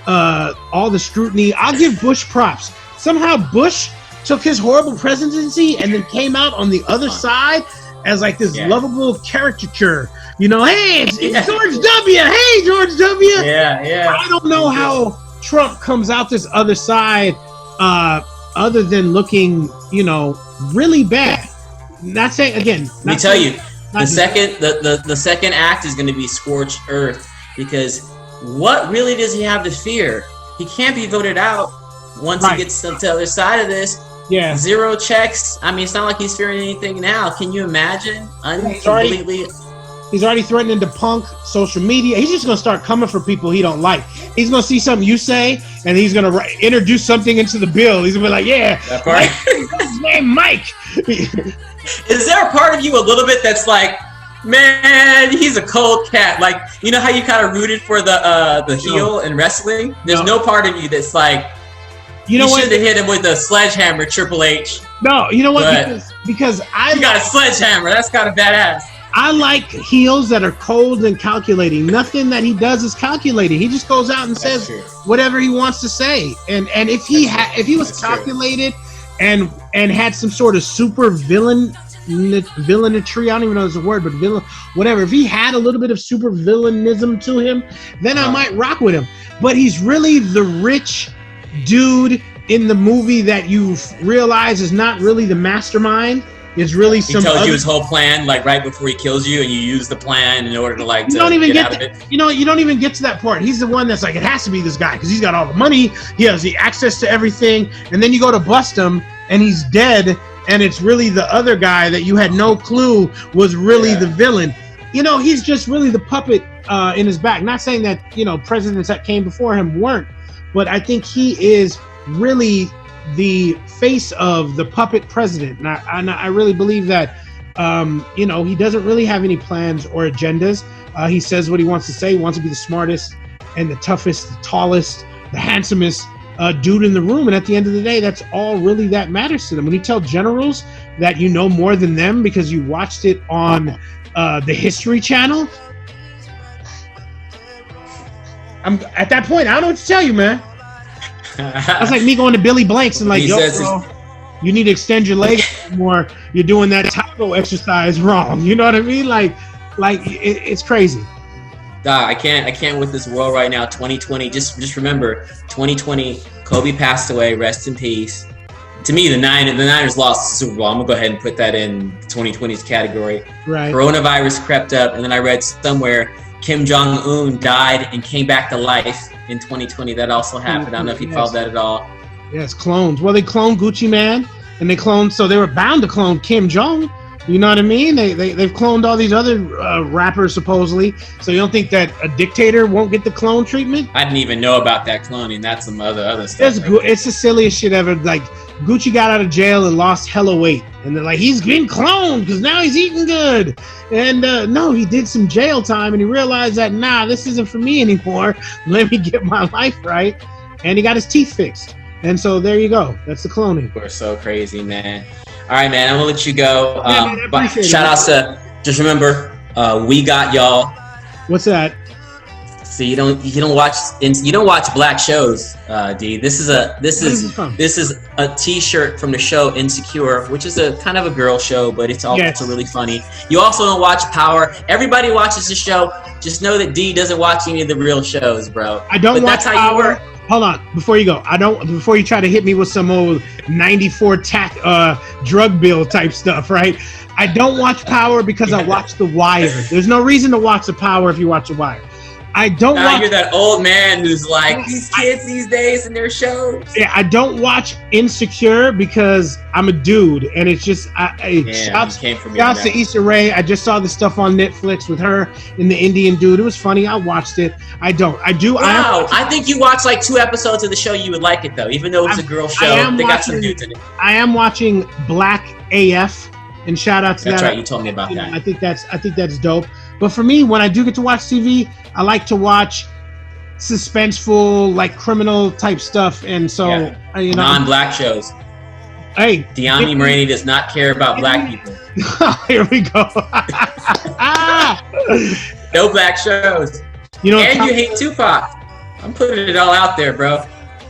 all the scrutiny. I'll give Bush props. Somehow Bush took his horrible presidency and then came out on the other side as like this lovable caricature, hey, it's George W. Hey, George W. Yeah. I don't know how Trump comes out this other side, other than looking, really bad. Not saying again. Let me tell you, the second act is going to be scorched earth, because what really does he have to fear? He can't be voted out once he gets to the other side of this. Yeah. 0 checks. I mean, it's not like he's fearing anything now. Can you imagine? He's already threatening to punk social media. He's just going to start coming for people he don't like. He's going to see something you say, and he's going to introduce something into the bill. He's going to be like, yeah, that part. His name Mike. Is there a part of you a little bit that's like, man, he's a cold cat? Like, you know how you kind of rooted for the heel in wrestling? There's no part of you that's like, you should have hit him with a sledgehammer, Triple H. No, you know what? Because you got a sledgehammer. That's kind of badass. I like heels that are cold and calculating. Nothing that he does is calculating. He just goes out and says whatever he wants to say. And if he was calculated and had some sort of super villainetry, I don't even know if it's a word, but villain, whatever. If he had a little bit of super villainism to him, then I might rock with him. But he's really the rich dude in the movie that you realize is not really the mastermind. It's really he tells you his whole plan like right before he kills you, and you use the plan in order to get out of it. You don't even get to that part. He's the one that's like, it has to be this guy because he's got all the money, he has the access to everything, and then you go to bust him and he's dead, and it's really the other guy that you had no clue was really the villain. He's just really the puppet in his back. Not saying that presidents that came before him weren't, but I think he is really the face of the puppet president. And I really believe that, he doesn't really have any plans or agendas. He says what he wants to say. He wants to be the smartest and the toughest, the tallest, the handsomest dude in the room. And at the end of the day, that's all really that matters to them. When you tell generals that you know more than them because you watched it on the History Channel, I'm at that point. I don't know what to tell you, man. That's like me going to Billy Blanks and like, yo, bro, you need to extend your leg more. You're doing that taco exercise wrong. You know what I mean? Like it's crazy. I can't with this world right now. 2020. Just remember, 2020. Kobe passed away. Rest in peace. To me, the Niners lost the Super Bowl. I'm gonna go ahead and put that in 2020's category. Right. Coronavirus crept up, and then I read somewhere Kim Jong-un died and came back to life in 2020. That also happened. I don't know if you followed that at all. Yes, clones. Well, they cloned Gucci Man, and so they were bound to clone Kim Jong. You know what I mean? They've cloned all these other rappers supposedly. So you don't think that a dictator won't get the clone treatment? I didn't even know about that cloning. That's some other stuff. It's the silliest shit ever. Like Gucci got out of jail and lost hella weight, and they're like, he's been cloned because now he's eating good. And no, he did some jail time, and he realized that this isn't for me anymore. Let me get my life right. And he got his teeth fixed. And so there you go. That's the cloning. We're so crazy, man. All right, man. I'm gonna let you go. But shout outs to, just remember, we got y'all. What's that? So you don't watch black shows, D. This is a T-shirt from the show Insecure, which is a kind of a girl show, but it's also really funny. You also don't watch Power. Everybody watches the show. Just know that D doesn't watch any of the real shows, bro. I don't watch that's how Power. You work. Hold on, before you go, before you try to hit me with some old 94 drug bill type stuff, right? I don't watch Power because I watch The Wire. There's no reason to watch The Power if you watch The Wire. I don't watch. You're that old man who's like, these kids these days in their shows. Yeah, I don't watch Insecure because I'm a dude, and it's just shouts to Issa Rae. I just saw the stuff on Netflix with her and the Indian dude. It was funny. I watched it. I do. Wow, I think you watched like 2 episodes of the show. You would like it though, even though it's a girl show. They got some dudes in it. I am watching Black AF, and shout out to that. That's right. You told me about that. I think that's dope. But for me, when I do get to watch TV, I like to watch suspenseful, like criminal type stuff, and so non-black shows. Hey, Deani Morini does not care about black people. Here we go. No black shows. You hate Tupac. I'm putting it all out there, bro.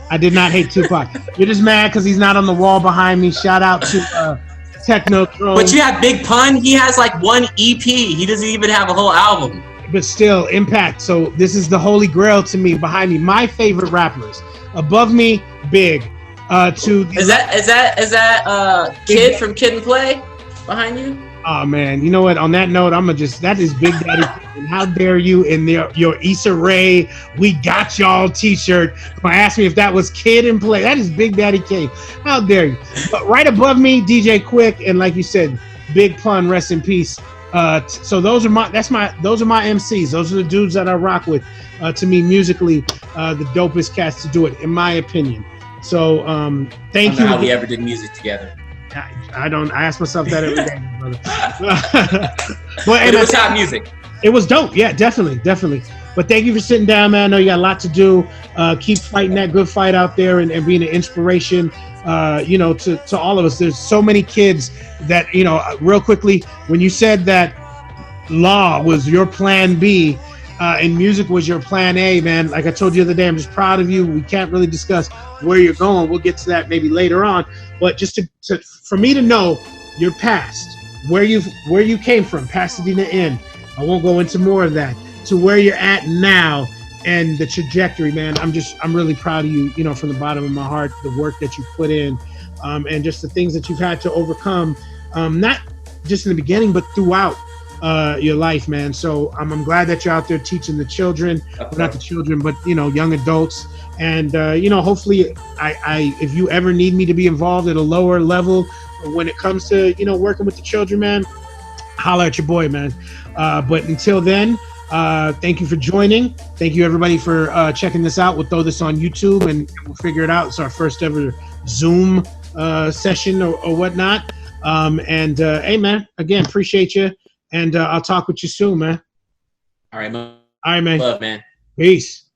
I did not hate Tupac. You're just mad because he's not on the wall behind me. Shout out to Techno Throne. But you have Big Pun. He has like 1 EP. He doesn't even have a whole album. But still, impact. So this is the holy grail to me. Behind me, my favorite rappers. Above me, Big. Is that Kid from Kid and Play behind you? Oh man, you know what? On that note, that is Big Daddy. And how dare you in your Issa Rae "We Got Y'all" T-shirt? Gonna ask me if that was Kid and Play. That is Big Daddy Kane. How dare you? But right above me, DJ Quick, and like you said, Big Pun. Rest in peace. So those are my MCs. Those are the dudes that I rock with. To me, musically, the dopest cats to do it, in my opinion. So thank you. How we ever did music together. I don't. I ask myself that every day, brother. But it was hot music. It was dope. Yeah, definitely. But thank you for sitting down, man. I know you got a lot to do. Keep fighting that good fight out there and being an inspiration, to all of us. There's so many kids that, real quickly, when you said that law was your plan B and music was your plan A, man, like I told you the other day, I'm just proud of you. We can't really discuss where you're going. We'll get to that maybe later on. But just for me to know your past, where you came from, Pasadena Inn, I won't go into more of that, to where you're at now and the trajectory, man. I'm really proud of you, from the bottom of my heart, the work that you put in, and just the things that you've had to overcome, not just in the beginning, but throughout your life, man. So I'm glad that you're out there teaching the children, well, not the children, but young adults. And hopefully, I if you ever need me to be involved at a lower level when it comes to working with the children, man, holler at your boy, man. But until then, thank you for joining. Thank you everybody for checking this out. We'll throw this on YouTube and we'll figure it out. It's our first ever Zoom session or whatnot. Hey, man, again, appreciate you. And I'll talk with you soon, man. All right, man. Love, man. Peace.